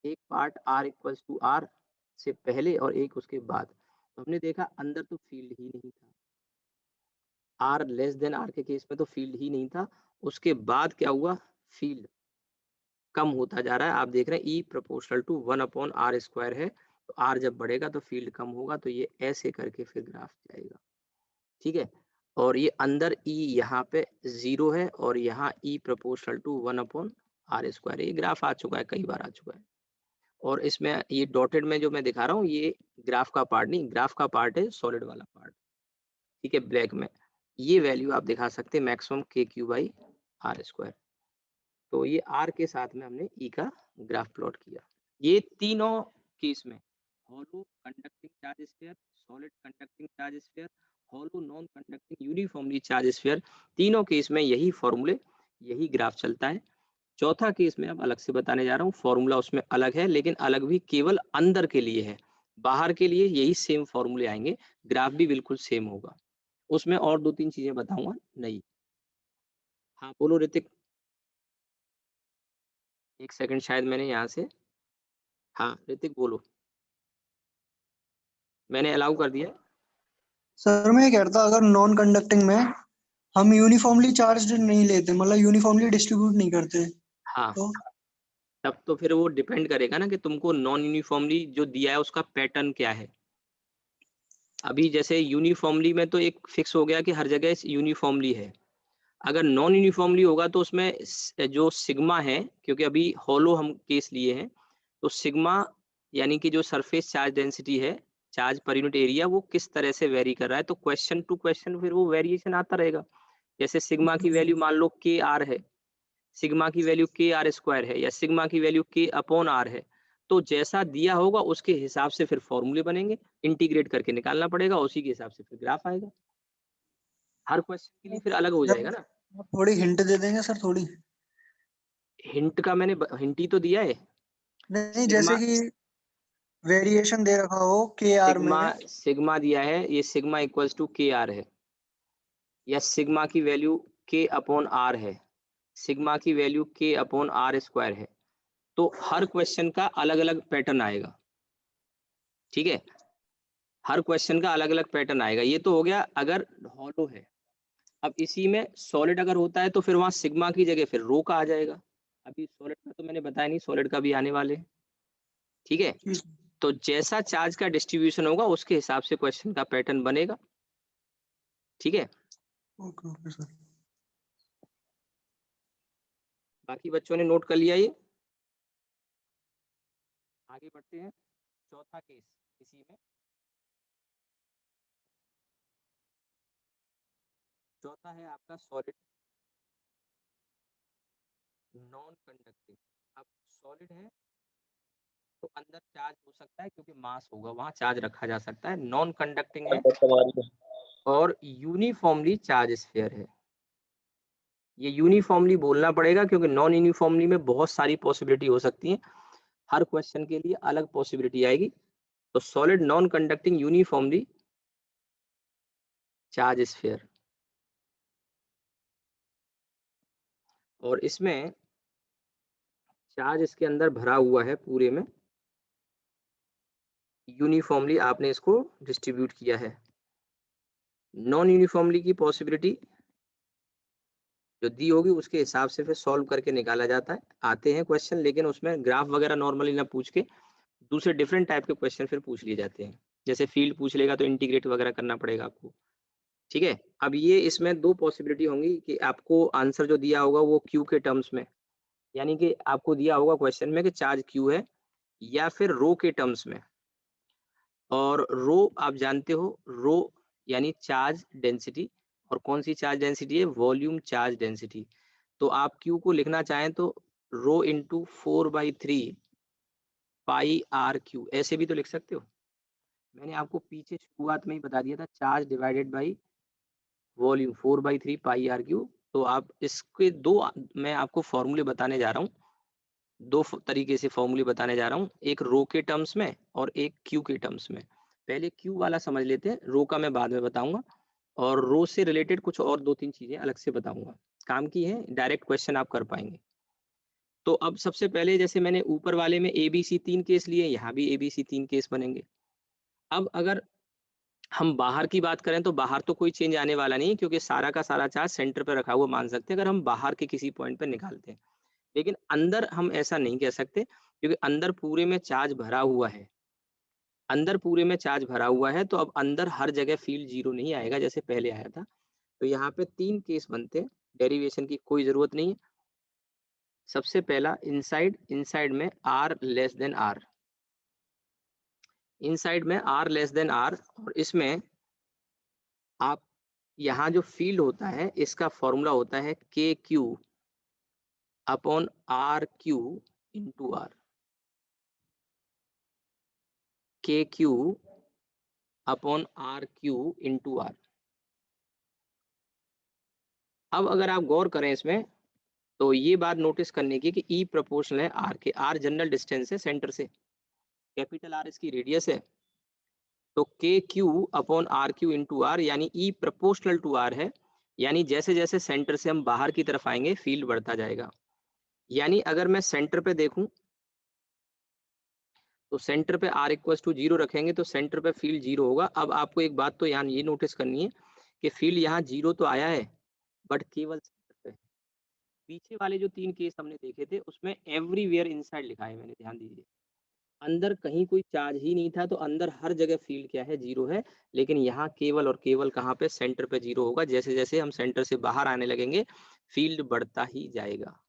एक part r equals to r से पहले, और एक उसके बाद। तो हमने देखा अंदर तो फील्ड ही नहीं था, आर लेस देन आर के केस में तो फील्ड ही नहीं था। उसके बाद क्या हुआ, फील्ड कम होता जा रहा है। आप देख रहे हैं ई प्रोपोर्शनल टू 1/r स्क्वायर है, तो आर जब बढ़ेगा तो फील्ड कम होगा, तो ये ऐसे करके फिर ग्राफ जाएगा। ठीक है? और ये अंदर ई यहाँ पे 0 है, और यहाँ ई प्रोपोर्शनल टू 1/r स्क्वायर। ये ग्राफ आ चुका है, कई बार आ चुका है। और इसमें ये डॉटेड में जो मैं दिखा रहा हूँ ये ग्राफ का पार्ट नहीं, ग्राफ का पार्ट है सॉलिड वाला पार्ट, ठीक है, ब्लैक में। ये वैल्यू आप दिखा सकते हैं मैक्सिमम KQ/R²। तो ये R के साथ में हमने E का ग्राफ प्लॉट किया। ये तीनों केस में hollow conducting charge sphere, solid conducting charge sphere, hollow non conducting uniformly charge sphere, तीनों केस में यही फॉर्मूले, यही ग्राफ चलता है। चौथा केस में अब अलग से बताने जा रहा हूँ, फॉर्मूला उसमें अलग है, लेकिन अलग भी केवल अंदर के लिए है। बाहर के लिए यही सेम फॉर्मूले आएंगे, ग्राफ भी बिल्कुल सेम होगा। उसमें और 2-3 चीजें बताऊंगा नहीं। हाँ बोलो ऋतिक। एक सेकंड, शायद मैंने यहाँ से, हाँ ऋतिक बोलो, मैंने अलाउ कर दिया। सर मैं ये कह रहा था अगर नॉन कंडक्टिंग में हम यूनिफॉर्मली चार्ज नहीं लेते, मतलब यूनिफॉर्मली डिस्ट्रीब्यूट नहीं करते, हाँ तो तब तो फिर वो डिपेंड करेगा ना कि तुमको नॉन यूनिफॉर्मली जो दिया है उसका पैटर्न क्या है। अभी जैसे यूनिफॉर्मली में तो एक फिक्स हो गया कि हर जगह यूनिफॉर्मली है। अगर नॉन यूनिफॉर्मली होगा तो उसमें जो सिग्मा है, क्योंकि अभी हॉलो हम केस लिए हैं, तो सिग्मा यानी कि जो सरफेस चार्ज डेंसिटी है, चार्ज पर यूनिट एरिया, वो किस तरह से वेरी कर रहा है। तो क्वेश्चन टू क्वेश्चन फिर वो वेरिएशन आता रहेगा। जैसे सिग्मा की वैल्यू मान लो KR है, सिग्मा की वैल्यू KR² है, या सिग्मा की वैल्यू K/R है, तो जैसा दिया होगा उसके हिसाब से फिर फॉर्मूले बनेंगे, इंटीग्रेट करके निकालना पड़ेगा, उसी के हिसाब से फिर ग्राफ आएगा। हर क्वेश्चन के लिए फिर अलग हो जाएगा ना। आप थोड़ी हिंट दे देंगे सर, थोड़ी। हिंट का मैंने हिंट ही तो दिया है। नहीं, सिग्मा, जैसे कि वेरिएशन दे रखा हो के आर सिग्मा में। सिग्मा दिया है, ये सिग्मा इक्वल्स टू KR है, या सिग्मा की वैल्यू K/R है, सिग्मा की वैल्यू K/R² है। तो हर क्वेश्चन का अलग अलग पैटर्न आएगा, ठीक है, हर क्वेश्चन का अलग अलग पैटर्न आएगा। ये तो हो गया अगर हॉलो है। अब इसी में सॉलिड अगर होता है तो फिर वहां सिग्मा की जगह फिर रो का आ जाएगा। अभी सॉलिड का तो मैंने बताया नहीं, सॉलिड का भी आने वाले हैं, ठीक है। तो जैसा चार्ज का डिस्ट्रीब्यूशन होगा उसके हिसाब से क्वेश्चन का पैटर्न बनेगा, ठीक है। Okay okay sir. बाकी बच्चों ने नोट कर लिया ये। आगे बढ़ते हैं, चौथा केस इसी में। चौथा है आपका सॉलिड नॉन कंडक्टिंग। अब सॉलिड है तो अंदर चार्ज हो सकता है क्योंकि मास होगा, वहां चार्ज रखा जा सकता है। नॉन कंडक्टिंग है और यूनिफॉर्मली चार्ज स्फीयर है। ये यूनिफॉर्मली बोलना पड़ेगा क्योंकि नॉन यूनिफॉर्मली में बहुत सारी पॉसिबिलिटी हो सकती है, हर क्वेश्चन के लिए अलग पॉसिबिलिटी आएगी। तो solid non conducting uniformly charge sphere, और इसमें चार्ज इसके अंदर भरा हुआ है पूरे में, यूनिफॉर्मली आपने इसको डिस्ट्रीब्यूट किया है। नॉन यूनिफॉर्मली की पॉसिबिलिटी जो दी होगी उसके हिसाब से फिर सॉल्व करके निकाला जाता है। आते हैं क्वेश्चन, लेकिन उसमें ग्राफ वगैरह नॉर्मली ना पूछ के दूसरे डिफरेंट टाइप के क्वेश्चन फिर पूछ लिए जाते हैं। जैसे फील्ड पूछ लेगा तो इंटीग्रेट वगैरह करना पड़ेगा आपको, ठीक है। अब ये इसमें दो पॉसिबिलिटी होंगी कि आपको आंसर जो दिया होगा वो क्यू के टर्म्स में, यानी कि आपको दिया होगा क्वेश्चन में कि चार्ज क्यू है, या फिर रो के टर्म्स में। और रो आप जानते हो, रो यानी चार्ज डेंसिटी, और कौन सी चार्ज डेंसिटी है, वॉल्यूम चार्ज डेंसिटी। तो आप क्यू को लिखना चाहें तो rho into 4/3 pi r Q, ऐसे भी तो लिख सकते हो। मैंने आपको पीछे शुरुआत में ही बता दिया था, charge divided by volume 4/3 pi r cube. तो आप इसके दो, मैं आपको फॉर्मूले बताने जा रहा हूँ, दो तरीके से फॉर्मूले बताने जा रहा हूँ, एक रो के टर्म्स में और एक क्यू के टर्म्स में। पहले क्यू वाला समझ लेते हैं, रो का मैं बाद में बताऊंगा, और रो से रिलेटेड कुछ और 2-3 चीजें अलग से बताऊंगा, काम की है, डायरेक्ट क्वेश्चन आप कर पाएंगे। तो अब सबसे पहले जैसे मैंने ऊपर वाले में ABC 3 केस लिए, यहाँ भी ABC 3 केस बनेंगे। अब अगर हम बाहर की बात करें तो बाहर तो कोई चेंज आने वाला नहीं है, क्योंकि सारा का सारा चार्ज सेंटर पर रखा हुआ मान सकते हैं अगर हम बाहर के किसी पॉइंट पर निकालते हैं। लेकिन अंदर हम ऐसा नहीं कह सकते, क्योंकि अंदर पूरे में चार्ज भरा हुआ है, अंदर पूरे में चार्ज भरा हुआ है। तो अब अंदर हर जगह फील्ड जीरो नहीं आएगा जैसे पहले आया था। तो यहाँ पे 3 केस बनते हैं, डेरिवेशन की कोई जरूरत नहीं है। सबसे पहला इनसाइड, इनसाइड में R less than R, inside में r लेस देन r, और इसमें आप यहाँ जो फील्ड होता है इसका फॉर्मूला होता है के Q upon R Q into R, K Q upon R Q into R. अब अगर आप गौर करें इसमें तो ये बात नोटिस करने की कि ई प्रोपोर्शनल है आर के, आर जनरल डिस्टेंस है सेंटर से, कैपिटल आर इसकी रेडियस है, तो k Q upon R Q into r यानी ई प्रोपोर्शनल टू आर है, यानी जैसे जैसे सेंटर से हम बाहर की तरफ आएंगे फील्ड बढ़ता जाएगा। यानी अगर मैं सेंटर पे देखूं तो सेंटर पे r इक्वल टू 0 रखेंगे तो सेंटर पे फील्ड 0 होगा। अब आपको एक बात तो यहाँ ये नोटिस करनी है कि फील्ड यहाँ 0 तो आया है बट केवल सेंटर पे। पीछे वाले जो 3 केस हमने देखे थे उसमें एवरीवेयर इनसाइड लिखा है मैंने, ध्यान दीजिए, अंदर कहीं कोई चार्ज ही नहीं था तो अंदर हर जगह फील्ड क्या है, 0 है। लेकिन यहाँ केवल और केवल कहाँ पे, सेंटर पे 0 होगा। जैसे जैसे हम सेंटर से बाहर आने लगेंगे फील्ड बढ़ता ही जाएगा,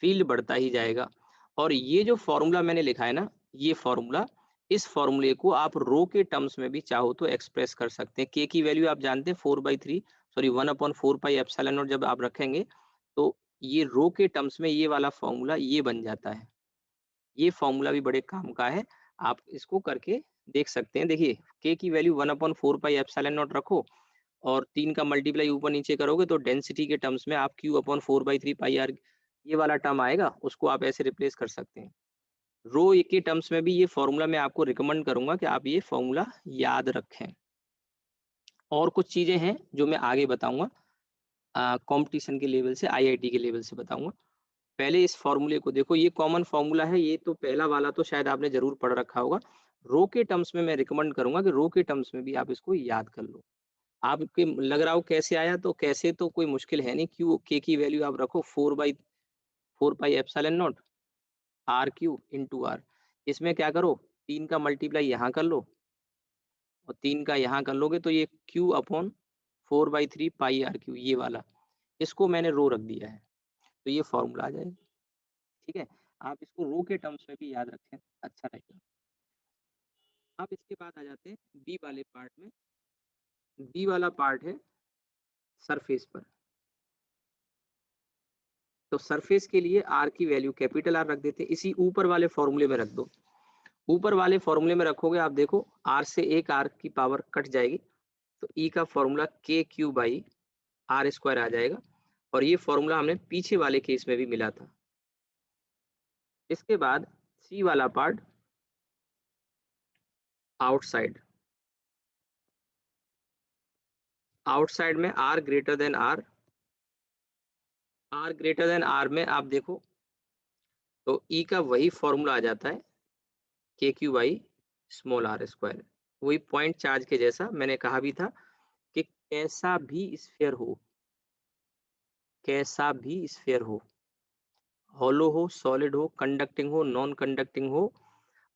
फील्ड बढ़ता ही जाएगा। और ये जो फॉर्मूला मैंने लिखा है ना, ये फॉर्मूला, इस फॉर्मूले को आप रो के टर्म्स में भी चाहो तो एक्सप्रेस कर सकते हैं। के की वैल्यू आप जानते हैं 1/4 पाई एप्सिलॉन नॉट जब आप रखेंगे तो ये रो के टर्म्स में ये वाला फॉर्मूला ये बन जाता है। ये फॉर्मूला भी बड़े काम का है, आप इसको करके देख सकते हैं। देखिए के की वैल्यू 1/4 पाई एप्सिलॉन नॉट रखो और 3 का मल्टीप्लाई ऊपर नीचे करोगे तो डेंसिटी के टर्म्स में आप Q/4/3 पाई आर ये वाला टर्म आएगा, उसको आप ऐसे रिप्लेस कर सकते हैं। रो के टर्म्स में भी ये फॉर्मूला मैं आपको रिकमेंड करूंगा कि आप ये फॉर्मूला याद रखें। और कुछ चीजें हैं जो मैं आगे बताऊंगा, कंपटीशन के लेवल से, आईआईटी के लेवल से बताऊंगा। पहले इस फॉर्मूले को देखो, ये कॉमन फॉर्मूला है, ये तो पहला वाला तो शायद आपने जरूर पढ़ रखा होगा। रो के टर्म्स में मैं रिकमेंड करूंगा कि रो के टर्म्स में भी आप इसको याद कर लो। आपके लग रहा हो कैसे आया, तो कैसे तो कोई मुश्किल है नहीं। क्यू के की वैल्यू आप रखो 4/4 pi epsilon naught R Q into r. इसमें क्या करो, 3 का मल्टीप्लाई यहाँ कर लो और 3 का यहाँ कर लोगे तो ये Q/4/3 पाई आर क्यू ये वाला, इसको मैंने रो रख दिया है तो ये फॉर्मूला आ जाएगा। ठीक है, आप इसको रो के टर्म्स में भी याद रखें, अच्छा रहेगा। अब इसके बाद आ जाते हैं बी वाले पार्ट में। बी वाला पार्ट है सरफेस पर। तो सरफेस के लिए आर की वैल्यू कैपिटल आर रख देते हैं, इसी ऊपर वाले फॉर्मूले में रख दो। ऊपर वाले फॉर्मूले में रखोगे आप देखो आर से एक आर की पावर कट जाएगी तो ई का फॉर्मूला के क्यू बाई आर स्क्वायर आ जाएगा। और ये फॉर्मूला हमने पीछे वाले केस में भी मिला था। इसके बाद सी वाला पार्ट आउटसाइड। आउटसाइड में r greater than R, r greater than R में आप देखो तो ई का वही फॉर्मूला आ जाता है के q by small r square. वही पॉइंट चार्ज के जैसा मैंने कहा भी था कि कैसा भी स्फीयर हो, कैसा भी स्फीयर हो, हॉलो हो, सॉलिड हो, कंडक्टिंग हो, नॉन कंडक्टिंग हो,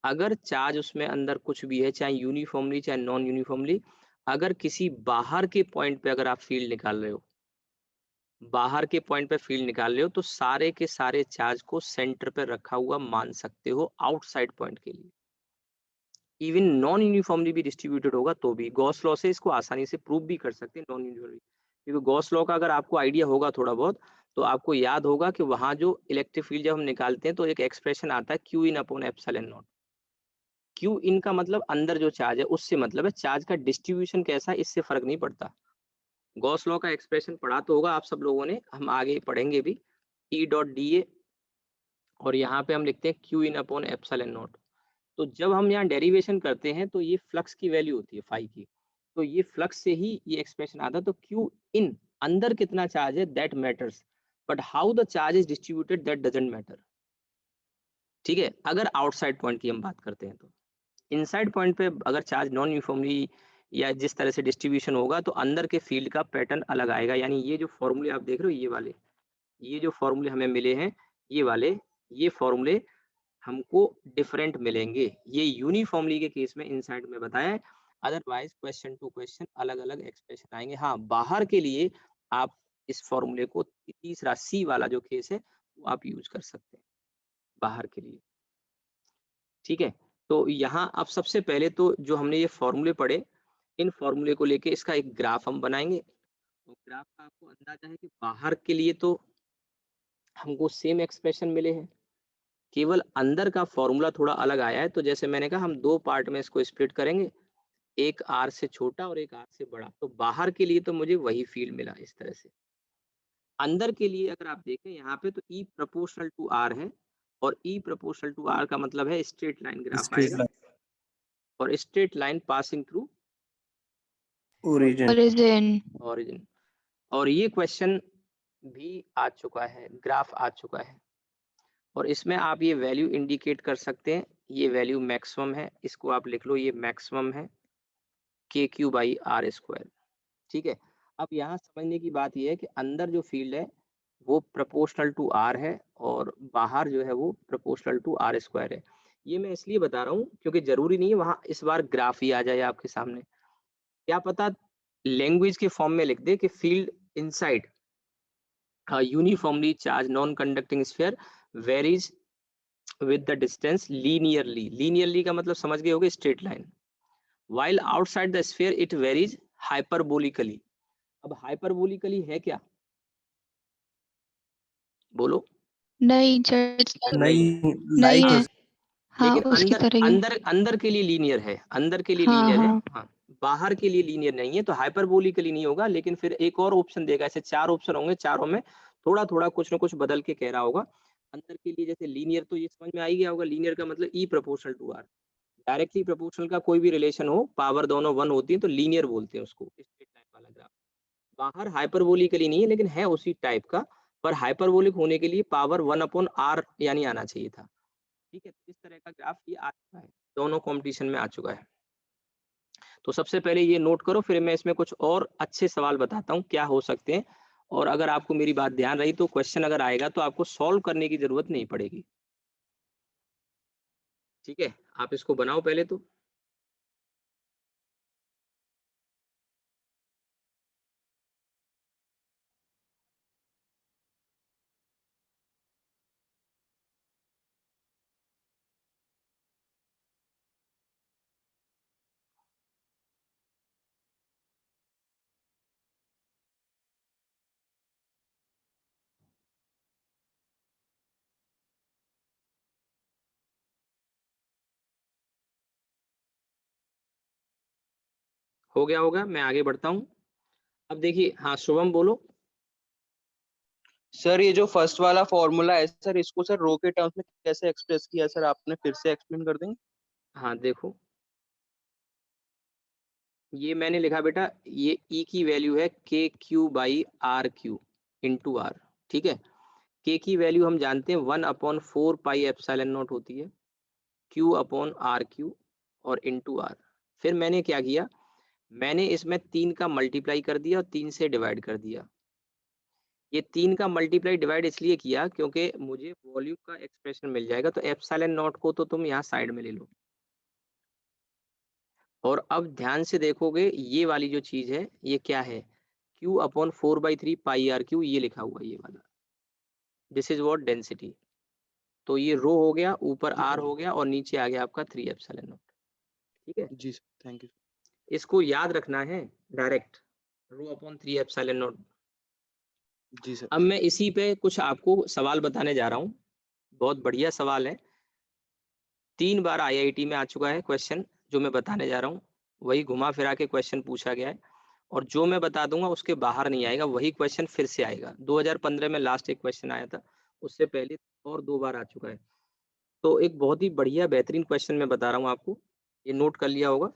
अगर चार्ज उसमें अंदर कुछ भी है, चाहे यूनिफॉर्मली चाहे नॉन यूनिफॉर्मली, अगर किसी बाहर के पॉइंट पे अगर आप फील्ड निकाल रहे हो, बाहर के पॉइंट पे फील्ड निकाल रहे हो तो सारे के सारे चार्ज को सेंटर पे रखा हुआ मान सकते हो आउटसाइड पॉइंट के लिए। इवन नॉन यूनिफॉर्मली भी डिस्ट्रीब्यूटेड होगा तो भी गॉस लॉ से इसको आसानी से प्रूव भी कर सकते हैं नॉन यूनिफॉर्मली। क्योंकि गॉस लॉ का अगर आपको आइडिया होगा थोड़ा बहुत तो आपको याद होगा कि वहां जो इलेक्ट्रिक फील्ड जब हम निकालते हैं तो एक एक्सप्रेशन आता है Q in upon epsilon naught. Q in का मतलब अंदर जो चार्ज है उससे मतलब है, चार्ज का डिस्ट्रीब्यूशन कैसा है इससे फर्क नहीं पड़ता। गॉस लॉ का एक्सप्रेशन पढ़ा तो होगा आप सब लोगों ने, हम आगे पढ़ेंगे भी। ई डॉट डी ए और यहाँ पे हम लिखते हैं Q in upon epsilon not. तो जब हम यहाँ डेरिवेशन करते हैं तो ये फ्लक्स की वैल्यू होती है फाई की, तो ये फ्लक्स से ही ये एक्सप्रेशन आता है। तो क्यू इन अंदर कितना चार्ज है that matters, but how the charge is distributed that doesn't matter. ठीक है, अगर आउटसाइड पॉइंट की हम बात करते हैं तो इनसाइड पॉइंट पे अगर चार्ज नॉन यूनिफॉर्मली या जिस तरह से डिस्ट्रीब्यूशन होगा तो अंदर के फील्ड का पैटर्न अलग आएगा। यानी ये जो फॉर्मूले आप देख रहे हो ये वाले, ये जो फॉर्मूले हमें मिले हैं ये वाले, ये फॉर्मूले हमको डिफरेंट मिलेंगे। ये यूनिफॉर्मली के केस में इनसाइड में बताया है, अदरवाइज क्वेश्चन टू क्वेश्चन अलग अलग एक्सप्रेशन आएंगे। हाँ, बाहर के लिए आप इस फॉर्मूले को, तीसरा सी वाला जो केस है वो आप यूज कर सकते हैं बाहर के लिए। ठीक है, तो यहाँ अब सबसे पहले तो जो हमने ये फॉर्मूले पढ़े, इन फॉर्मूले को लेके इसका एक ग्राफ हम बनाएंगे। तो ग्राफ का आपको अंदाजा है कि बाहर के लिए तो हमको सेम एक्सप्रेशन मिले हैं, केवल अंदर का फॉर्मूला थोड़ा अलग आया है। तो जैसे मैंने कहा हम दो पार्ट में इसको स्प्लिट करेंगे, एक आर से छोटा और एक आर से बड़ा। तो बाहर के लिए तो मुझे वही फील्ड मिला इस तरह से। अंदर के लिए अगर आप देखें यहाँ पे तो ई प्रोपोर्शनल टू आर है, और ई प्रोपोर्शनल टू आर का मतलब है स्ट्रेट लाइन ग्राफ स्ट्रेट आएगा, लाइन और straight line passing through origin. Origin. Origin. और ये क्वेश्चन भी आ चुका है, ग्राफ आ चुका है, और इसमें आप ये वैल्यू इंडिकेट कर सकते हैं। ये वैल्यू मैक्सिमम है, इसको आप लिख लो, ये मैक्सिमम है के क्यू बाई आर स्क्वायर। ठीक है। अब यहाँ समझने की बात यह है कि अंदर जो फील्ड है वो प्रोपोर्शनल टू आर है, और बाहर जो है वो प्रोपोर्शनल टू आर स्क्वायर है। ये मैं इसलिए बता रहा हूँ क्योंकि जरूरी नहीं है वहां इस बार ग्राफ ही आ जाए आपके सामने, क्या पता लैंग्वेज के फॉर्म में लिख दे कि field inside uniformly charge non conducting sphere varies with the distance linearly. Linearly का मतलब समझ गए होगे, straight line. while outside the sphere it varies hyperbolically। अब हाइपरबोलिकली है क्या, बोलो। नहीं जज नहीं, नहीं लाइक है। हाँ लेकिन उसकी अंदर तरह ही। अंदर अंदर के लिए लीनियर है, अंदर के लिए हाँ लीनियर है। हाँ हाँ, बाहर के लिए लीनियर नहीं है, तो हाइपरबोलिकली नहीं होगा। लेकिन फिर एक और ऑप्शन देगा, ऐसे चार ऑप्शन होंगे, चारों में थोड़ा थोड़ा कुछ ना कुछ बदल के कह रहा होगा। अंदर के लिए जैसे लीनियर, तो ये समझ में आ ही गया होगा, लीनियर का मतलब E proportional to R. Directly proportional का कोई भी रिलेशन हो, पावर दोनों वन होती है, तो लीनियर बोलते हैं उसको, स्ट्रेट लाइन वाला ग्राफ। बाहर हाइपरबोलिकली नहीं है, लेकिन है उसी टाइप का, पर हाइपरबोलिक होने के लिए पावर 1/r यानी आना चाहिए था। ठीक है, तो इस तरह का ग्राफ ये आ चुका है, दोनों कॉम्पिटिशन में आ चुका है। तो सबसे पहले ये नोट करो, फिर मैं इसमें कुछ और अच्छे सवाल बताता हूँ क्या हो सकते हैं। और अगर आपको मेरी बात ध्यान रही तो क्वेश्चन अगर आएगा तो आपको सॉल्व करने की जरूरत नहीं पड़ेगी। ठीक है, आप इसको बनाओ पहले तो। हो गया होगा, मैं आगे बढ़ता हूँ। अब देखिए, हाँ शुभम बोलो। सर ये जो फर्स्ट वाला फॉर्मूला है सर, इसको सर रो के टर्म्स में कैसे एक्सप्रेस किया सर, आपने फिर से एक्सप्लेन कर देंगे? हाँ देखो, ये मैंने लिखा बेटा, ये ई की वैल्यू है के q by R Q into r. ठीक है, के की वैल्यू हम जानते हैं 1/4 पाई एप्सिलॉन नॉट होती है, क्यू अपॉन आर क्यू और इंटू आर। फिर मैंने क्या किया, मैंने इसमें 3 का मल्टीप्लाई कर दिया और 3 से डिवाइड कर दिया। ये 3 का मल्टीप्लाई डिवाइड इसलिए किया क्योंकि मुझे वॉल्यूम का एक्सप्रेशन मिल जाएगा, तो एप्सिलॉन नॉट को तो तुम यहाँ साइड में ले लो। और अब ध्यान से देखोगे, ये वाली जो चीज है ये क्या है, Q/4/3 पाई r क्यू, ये लिखा हुआ है ये वाला, दिस इज व्हाट डेंसिटी। तो ये रो हो गया, ऊपर आर हो गया, और नीचे आ गया आपका 3 एप्सिलॉन नॉट। ठीक है, जी सर, थैंक यू। इसको याद रखना है डायरेक्ट, रो/3 एप्सिलॉन नॉट। जी सर। अब मैं इसी पे कुछ आपको सवाल बताने जा रहा हूँ, बहुत बढ़िया सवाल है। 3 बार आईआईटी में आ चुका है क्वेश्चन, जो मैं बताने जा रहा हूँ वही घुमा फिरा के क्वेश्चन पूछा गया है, और जो मैं बता दूंगा उसके बाहर नहीं आएगा, वही क्वेश्चन फिर से आएगा। 2015 में लास्ट एक क्वेश्चन आया था, उससे पहले और 2 बार आ चुका है। तो एक बहुत ही बढ़िया बेहतरीन क्वेश्चन मैं बता रहा हूँ आपको, ये नोट कर लिया होगा।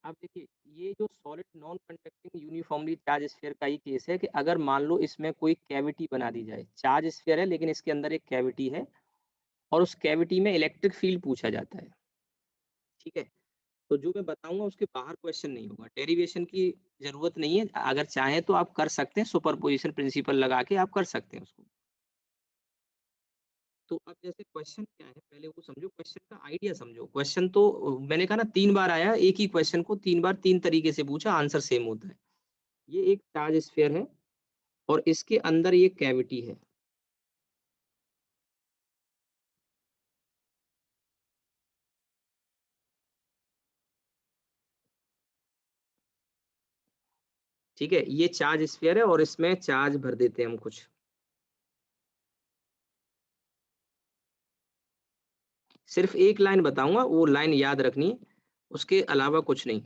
अब देखिए, ये जो solid non conducting uniformly charge sphere का ही केस है कि अगर मान लो इसमें कोई कैविटी बना दी जाए, चार्ज स्फीयर है लेकिन इसके अंदर एक कैविटी है, और उस कैविटी में इलेक्ट्रिक फील्ड पूछा जाता है। ठीक है, तो जो मैं बताऊंगा उसके बाहर क्वेश्चन नहीं होगा, डेरिवेशन की जरूरत नहीं है, अगर चाहें तो आप कर सकते हैं, सुपरपोजिशन प्रिंसिपल लगा के आप कर सकते हैं उसको। तो अब जैसे क्वेश्चन क्या है, पहले वो समझो, क्वेश्चन का आइडिया समझो। क्वेश्चन तो मैंने कहा ना 3 बार आया, एक ही क्वेश्चन को 3 बार 3 तरीके से पूछा, आंसर सेम होता है। ये एक चार्ज स्फीयर है और इसके अंदर ये कैविटी है। ठीक है, ये चार्ज स्फीयर है और इसमें चार्ज भर देते हैं हम कुछ। सिर्फ एक लाइन बताऊंगा, वो लाइन याद रखनी है, उसके अलावा कुछ नहीं।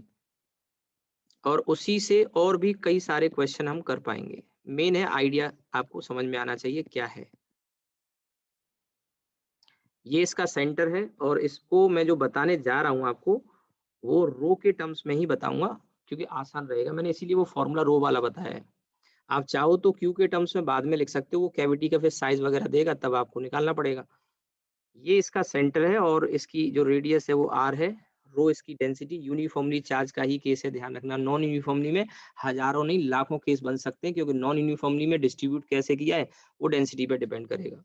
और उसी से और भी कई सारे क्वेश्चन हम कर पाएंगे। मेन है आइडिया आपको समझ में आना चाहिए क्या है। ये इसका सेंटर है और इसको मैं जो बताने जा रहा हूं आपको वो रो के टर्म्स में ही बताऊंगा, क्योंकि आसान रहेगा। मैंने इसीलिए वो फॉर्मूला रो वाला बताया है। आप चाहो तो क्यू के टर्म्स में बाद में लिख सकते हो, वो कैविटी का फिर साइज वगैरह देगा तब आपको निकालना पड़ेगा। ये इसका सेंटर है और इसकी जो रेडियस है वो आर है। रो इसकी डेंसिटी, यूनिफॉर्मली चार्ज का ही केस है, ध्यान रखना। नॉन यूनिफॉर्मली में हजारों नहीं लाखों केस बन सकते हैं, क्योंकि नॉन यूनिफॉर्मली में डिस्ट्रीब्यूट कैसे किया है वो डेंसिटी पे डिपेंड करेगा।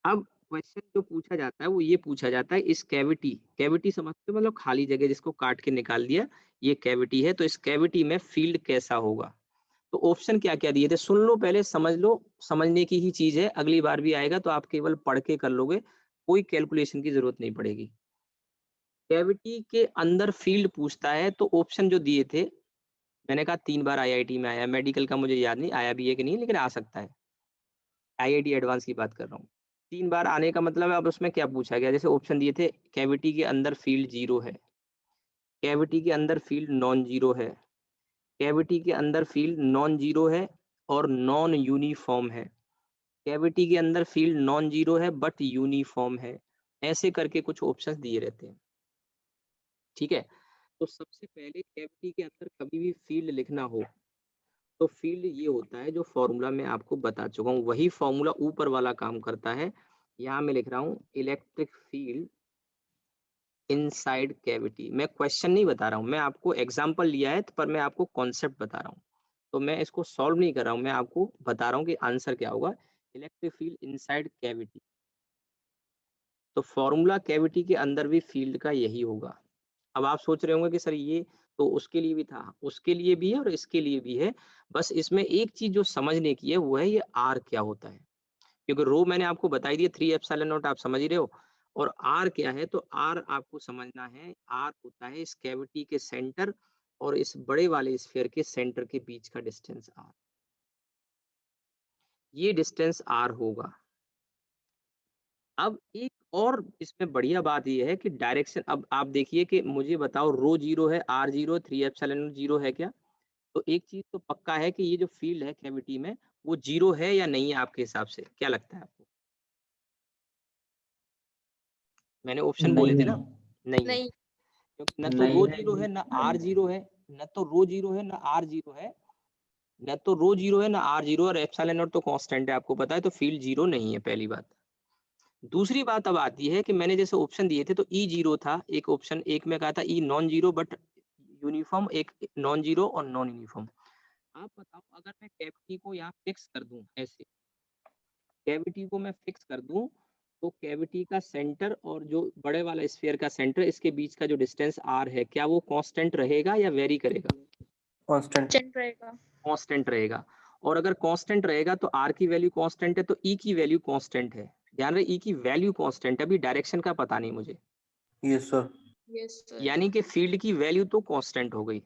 अब क्वेश्चन जो पूछा जाता है वो ये पूछा जाता है, इस कैविटी, कैविटी समझते हो मतलब खाली जगह जिसको काट के निकाल दिया, ये कैविटी है, तो इस कैविटी में फील्ड कैसा होगा। तो ऑप्शन क्या क्या दिए थे सुन लो पहले, समझ लो, समझने की ही चीज है, अगली बार भी आएगा तो आप केवल पढ़ के कर लोगे, कोई कैलकुलेशन की जरूरत नहीं पड़ेगी। कैविटी के अंदर फील्ड पूछता है तो ऑप्शन जो दिए थे, मैंने कहा 3 बार आईआईटी में आया, मेडिकल का मुझे याद नहीं आया भी है कि नहीं, लेकिन आ सकता है। आईआईटी एडवांस की बात कर रहा हूँ। 3 बार आने का मतलब है, अब उसमें क्या पूछा गया, जैसे ऑप्शन दिए थे कैविटी के अंदर फील्ड 0 है, कैविटी के अंदर फील्ड नॉन जीरो है, कैविटी के अंदर फील्ड नॉन जीरो है और नॉन यूनिफॉर्म है, कैविटी के अंदर फील्ड नॉन जीरो है बट यूनिफॉर्म है, ऐसे करके कुछ ऑप्शंस दिए रहते हैं। ठीक है, तो सबसे पहले कैविटी के अंदर कभी भी फील्ड लिखना हो तो फील्ड ये होता है जो फॉर्मूला मैं आपको बता चुका हूँ, वही फॉर्मूला ऊपर वाला काम करता है। यहाँ मैं लिख रहा हूँ इलेक्ट्रिक फील्ड इनसाइड कैविटी। मैं क्वेश्चन नहीं बता रहा हूँ, मैं आपको एग्जांपल लिया है पर मैं आपको कॉन्सेप्ट बता रहा हूँ, तो मैं इसको सॉल्व नहीं कर रहा हूँ, मैं आपको बता रहा हूँ कि आंसर क्या होगा। इलेक्ट्रिक फील्ड इनसाइड कैविटी, तो फॉर्मूला कैविटी के अंदर भी फील्ड का यही होगा। अब आप सोच रहे होंगे कि सर ये तो उसके लिए भी था, उसके लिए भी है और इसके लिए भी है, बस इसमें एक चीज जो समझने की है वो है ये आर क्या होता है, क्योंकि रो मैंने आपको बताई दी 3 एप्सिलॉन नॉट, आप समझ ही रहे हो। और आर क्या है, तो आर आपको समझना है, आर होता है इस कैविटी के सेंटर और इस बड़े वाले स्फीयर के सेंटर के बीच का डिस्टेंस आर, ये डिस्टेंस आर होगा। अब एक और इसमें बढ़िया बात यह है कि डायरेक्शन, अब आप देखिए कि मुझे बताओ रो 0 है, आर 0, 3 एप्सिलॉन 0 है क्या, तो एक चीज तो पक्का है कि ये जो फील्ड है कैविटी में वो 0 है या नहीं है, आपके हिसाब से क्या लगता है आपको। मैंने ऑप्शन बोले थे ना, नहीं है, नहीं। क्योंकि न तो रो 0 है ना आर 0 है, न तो रो 0 है ना आर 0 है, न तो रो 0 है ना आर 0, और एप्सिलॉन नॉट तो कांस्टेंट है आपको पता है, तो फील्ड 0 नहीं है, पहली बात। दूसरी बात अब आती है कि मैंने जैसे ऑप्शन दिए थे तो ई 0 था एक ऑप्शन, एक में कहा था ई नॉन जीरो बट यूनिफॉर्म, एक नॉन जीरो और नॉन यूनिफॉर्म। आप बताओ अगर मैं कैविटी को यहाँ फिक्स कर दूं, ऐसे कैविटी को मैं फिक्स कर दूं, तो कैविटी का सेंटर और जो बड़े वाला स्फीयर का सेंटर, इसके बीच का जो डिस्टेंस आर है, क्या वो कांस्टेंट रहेगा या वेरी करेगा। कांस्टेंट रहेगा। कांस्टेंट रहेगा। और अगर कांस्टेंट रहेगा तो आर की वैल्यू कांस्टेंट है तो ई की वैल्यू कांस्टेंट है। ध्यान रहे ई की वैल्यू कांस्टेंट है, अभी डायरेक्शन का पता नहीं मुझे, यस सर। Yes sir. यानी कि फील्ड की वैल्यू तो कांस्टेंट हो गई,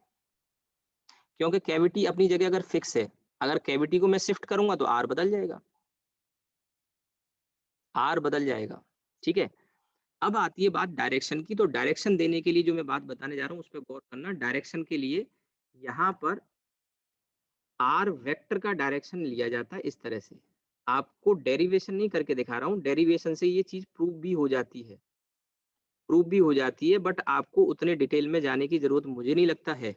क्योंकि कैविटी अपनी जगह अगर फिक्स है, अगर कैविटी को मैं शिफ्ट करूंगा तो आर बदल जाएगा, आर बदल जाएगा। ठीक है, अब आती है बात डायरेक्शन की, तो डायरेक्शन देने के लिए जो मैं बात बताने जा रहा हूँ उस पर गौर करना। डायरेक्शन के लिए यहाँ पर आर वेक्टर का डायरेक्शन लिया जाता है इस तरह से, आपको डेरिवेशन नहीं करके दिखा रहा हूँ, डेरिवेशन से ये चीज प्रूव भी हो जाती है, प्रूव भी हो जाती है, बट आपको उतने डिटेल में जाने की जरूरत मुझे नहीं लगता है।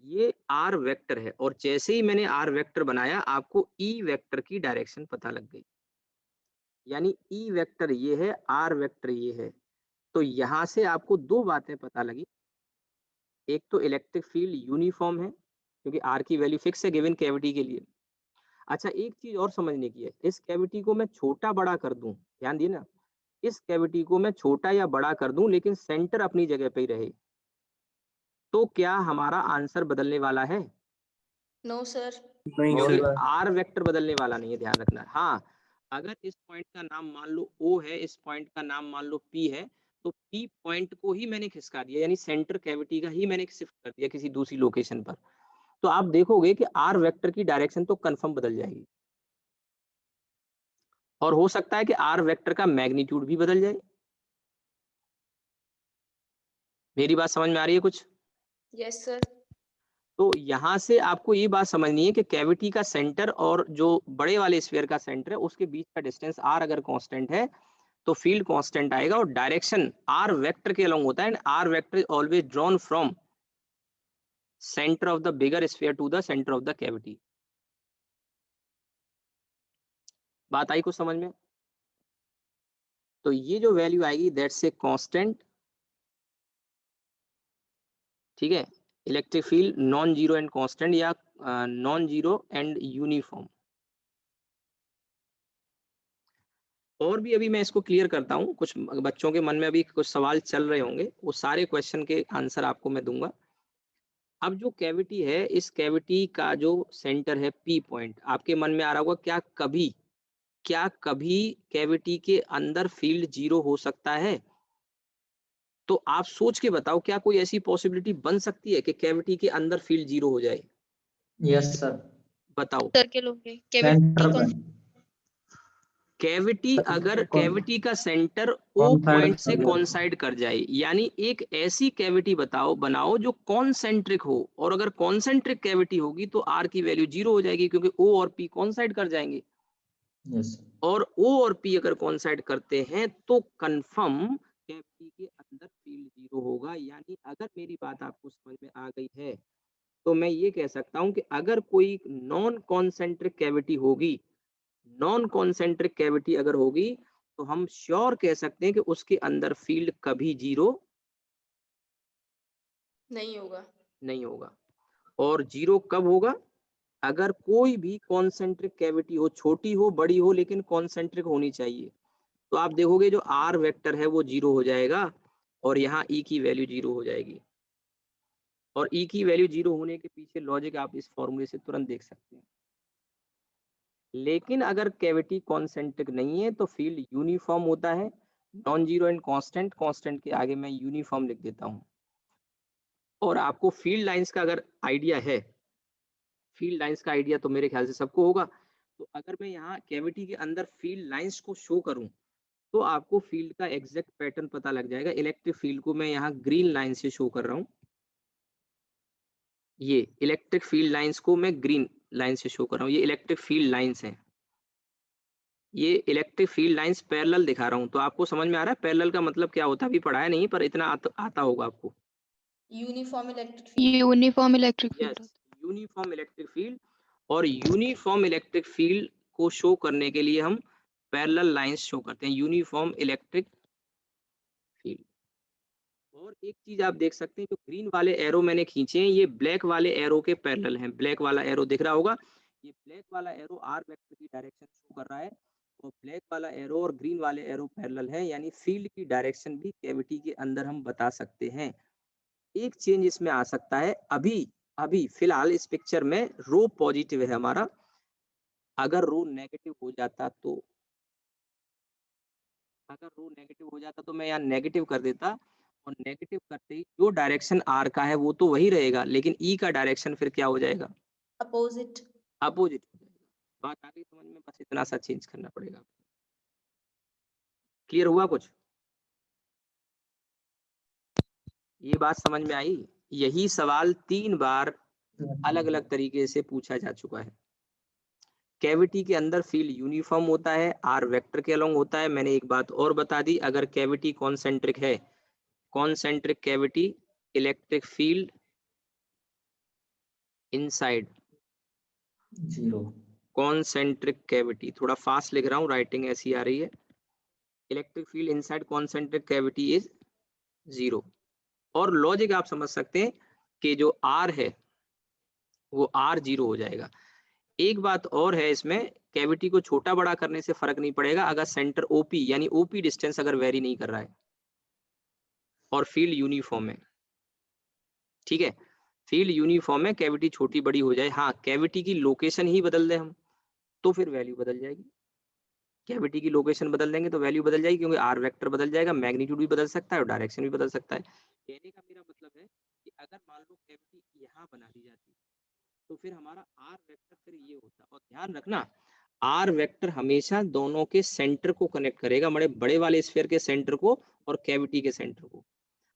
ये आर वेक्टर है और जैसे ही मैंने आर वेक्टर बनाया आपको ई वेक्टर की डायरेक्शन पता लग गई, यानी ई वेक्टर ये है, आर वेक्टर ये है। तो यहां से आपको दो बातें पता लगी, एक तो इलेक्ट्रिक फील्ड यूनिफॉर्म है क्योंकि आर की वैल्यू फिक्स है गिवन कैविटी के लिए। अच्छा एक चीज और समझने की है, इस कैविटी को मैं छोटा बड़ा कर दूं, ध्यान दिए ना, इस कैविटी को मैं छोटा या बड़ा कर दूं लेकिन सेंटर अपनी जगह पे ही रहे, तो क्या हमारा आंसर बदलने वाला है। No sir. नहीं क्योंकि सर। आर वेक्टर बदलने वाला नहीं है, ध्यान रखना। हाँ, अगर इस पॉइंट का नाम मान लो ओ है, इस पॉइंट का नाम मान लो पी है, तो पी पॉइंट को ही मैंने खिसका दिया, यानी सेंटर कैविटी का ही मैंने शिफ्ट कर दिया किसी दूसरी लोकेशन पर, तो आप देखोगे कि आर वेक्टर की डायरेक्शन तो कंफर्म बदल जाएगी, और हो सकता है कि आर वेक्टर का मैग्नीट्यूड भी बदल जाए। मेरी बात समझ में आ रही है कुछ? Yes sir. तो यहां से आपको ये बात समझनी है कि कैविटी का सेंटर और जो बड़े वाले स्फीयर का सेंटर है उसके बीच का डिस्टेंस आर अगर कांस्टेंट है तो फील्ड कांस्टेंट आएगा, और डायरेक्शन आर वेक्टर के अलोंग होता है, and r vector is always drawn from centre of the bigger sphere to the centre of the cavity. बात आई कुछ समझ में? तो ये जो वैल्यू आएगी दैट्स ए कांस्टेंट, ठीक है, electric field non zero and constant, या नॉन जीरो एंड यूनिफॉर्म। और भी अभी मैं इसको क्लियर करता हूँ, कुछ बच्चों के मन में अभी कुछ सवाल चल रहे होंगे, वो सारे क्वेश्चन के आंसर आपको मैं दूंगा। अब जो कैविटी है, इस कैविटी का जो सेंटर है पी पॉइंट, आपके मन में आ रहा होगा क्या कभी कैविटी के अंदर फील्ड जीरो हो सकता है? तो आप सोच के बताओ, क्या कोई ऐसी पॉसिबिलिटी बन सकती है कि कैविटी के अंदर फील्ड जीरो हो जाए? Yes sir. बताओ। सर्किल होंगे सेंटर पे कैविटी अगर कौन- कैविटी का सेंटर ओ कौन साइड पॉइंट से कर जाए? कॉन्साइड कर जाए, यानी एक ऐसी कैविटी बनाओ जो कॉन्सेंट्रिक हो, और अगर कॉन्सेंट्रिक कैविटी होगी तो आर की वैल्यू जीरो हो जाएगी, क्योंकि ओ और पी कॉन्साइड कर जाएंगे, यस और ओ और पी अगर कॉन्साइड करते हैं तो कंफर्म कैविटी के अंदर फील्ड जीरो होगा। यानी अगर मेरी बात आपको समझ में आ गई है तो मैं ये कह सकता हूं कि अगर कोई नॉन कॉन्सेंट्रिक कैविटी होगी, नॉन कॉन्सेंट्रिक कैविटी अगर होगी, तो हम श्योर कह सकते हैं कि उसके अंदर फील्ड कभी जीरो नहीं होगा। नहीं होगा। और जीरो कब होगा? अगर कोई भी कॉन्सेंट्रिक कैविटी हो, छोटी हो बड़ी हो, लेकिन कॉन्सेंट्रिक होनी चाहिए, तो आप देखोगे जो आर वेक्टर है वो जीरो हो जाएगा, और यहाँ ई की वैल्यू जीरो हो जाएगी। और ई की वैल्यू जीरो होने के पीछे लॉजिक आप इस फॉर्मूले से तुरंत देख सकते हैं। लेकिन अगर कैविटी कॉन्सेंट्रिक नहीं है तो फील्ड यूनिफॉर्म होता है, non zero and constant, constant के आगे मैं यूनिफॉर्म लिख देता हूं। और आपको फील्ड लाइंस का अगर आइडिया है, फील्ड लाइंस का आइडिया तो मेरे ख्याल से सबको होगा, तो अगर मैं यहाँ कैविटी के अंदर फील्ड लाइंस को शो करूं तो आपको फील्ड का एग्जैक्ट पैटर्न पता लग जाएगा। इलेक्ट्रिक फील्ड को मैं यहाँ ग्रीन लाइन से शो कर रहा हूँ, ये इलेक्ट्रिक फील्ड लाइंस को मैं ग्रीन लाइन से शो कर रहा हूँ, ये इलेक्ट्रिक फील्ड लाइंस हैं, ये इलेक्ट्रिक फील्ड लाइंस पैरेलल दिखा रहा हूँ। तो आपको समझ में आ रहा है पैरेलल का मतलब क्या होता है? अभी पढ़ाया नहीं, पर इतना आता होगा आपको। Uniform electric field. Uniform electric field yes, uniform electric field. और यूनिफॉर्म इलेक्ट्रिक फील्ड को शो करने के लिए हम पैरेलल लाइंस शो करते हैं, यूनिफॉर्म इलेक्ट्रिक फील्ड। और एक चीज आप देख सकते हैं, जो ग्रीन वाले एरो मैंने खींचे हैं ये ब्लैक वाले एरो के पैरेलल हैं। ब्लैक वाला एरो दिख रहा होगा, ये ब्लैक वाला एरो आर वेक्टर की डायरेक्शन शो कर रहा है, और ब्लैक वाला एरो और ग्रीन वाले एरो पैरेलल है, यानी फील्ड की डायरेक्शन भी कैविटी के अंदर हम बता सकते हैं। एक चेंज इसमें आ सकता है, अभी अभी फिलहाल इस पिक्चर में रो पॉजिटिव है हमारा, अगर रो नेगेटिव हो जाता तो, अगर रो नेगेटिव हो जाता तो मैं यहाँ नेगेटिव कर देता, और नेगेटिव करते ही जो डायरेक्शन आर का है वो तो वही रहेगा, लेकिन ई का डायरेक्शन फिर क्या हो जाएगा? अपोजिट। अपोजिट हो जाएगा। बात आ गई समझ में? बस इतना सा चेंज करना पड़ेगा। क्लियर हुआ कुछ? ये बात समझ में आई? यही सवाल 3 बार अलग अलग तरीके से पूछा जा चुका है। कैविटी के अंदर फील्ड यूनिफॉर्म होता है, आर वेक्टर के अलोंग होता है। मैंने एक बात और बता दी, अगर कैविटी कॉन्सेंट्रिक है, concentric cavity, electric field inside zero. Concentric cavity, थोड़ा फास्ट लिख रहा हूँ, राइटिंग ऐसी आ रही है, electric field inside concentric cavity is zero. और लॉजिक आप समझ सकते हैं कि जो आर है वो आर जीरो हो जाएगा। एक बात और है इसमें, कैविटी को छोटा बड़ा करने से फर्क नहीं पड़ेगा अगर सेंटर ओपी यानी ओपी डिस्टेंस अगर वेरी नहीं कर रहा है और फील्ड यूनिफॉर्म है, ठीक है, फील्ड यूनिफॉर्म है, कैविटी छोटी बड़ी हो जाए, हाँ कैविटी की लोकेशन ही बदल दे हम, तो फिर वैल्यू बदल जाएगी। कैविटी की लोकेशन बदल देंगे तो वैल्यू बदल जाएगी, क्योंकि आर वेक्टर बदल जाएगा, मैग्नीट्यूड भी बदल सकता है और डायरेक्शन भी बदल सकता है। कहने का मेरा मतलब है कि अगर मान लो कैविटी यहाँ बना दी जाती तो फिर हमारा आर वेक्टर फिर ये होता। और ध्यान रखना, आर वेक्टर हमेशा दोनों के सेंटर को कनेक्ट करेगा, बड़े वाले स्फीयर के सेंटर को और कैविटी के सेंटर को।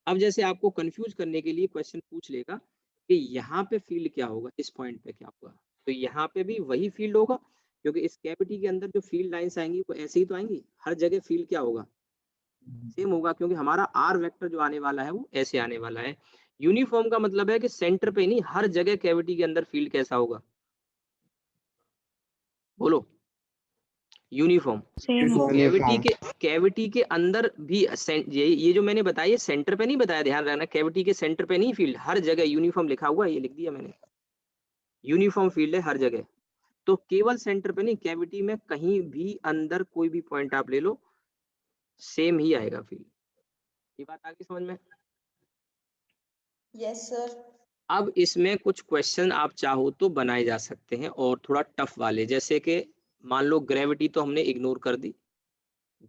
अब जैसे आपको कंफ्यूज करने के लिए क्वेश्चन पूछ लेगा कि यहाँ पे फील्ड क्या होगा, इस पॉइंट पे क्या होगा, तो यहाँ पे भी वही फील्ड होगा, क्योंकि इस कैविटी के अंदर जो फील्ड लाइंस आएंगी वो ऐसे ही तो आएंगी, हर जगह फील्ड क्या होगा, सेम होगा, क्योंकि हमारा आर वेक्टर जो आने वाला है वो ऐसे आने वाला है। यूनिफॉर्म का मतलब है कि सेंटर पे नहीं, हर जगह कैविटी के अंदर फील्ड कैसा होगा, बोलो। यूनिफॉर्म। सेम कैविटी के अंदर भी ये जो मैंने बताया ये सेंटर पे नहीं बताया, ध्यान रखना, कैविटी के सेंटर पे नहीं फील्ड, हर जगह यूनिफॉर्म लिखा हुआ है, ये लिख दिया मैंने, यूनिफॉर्म फील्ड है हर जगह। तो केवल सेंटर पे नहीं, कैविटी में कहीं भी अंदर कोई भी पॉइंट आप ले लो सेम ही आएगा फील्ड। ये बात आगे समझ में? Yes sir. अब इसमें कुछ क्वेश्चन आप चाहो तो बनाए जा सकते हैं और थोड़ा टफ वाले, जैसे कि मान लो ग्रेविटी तो हमने इग्नोर कर दी,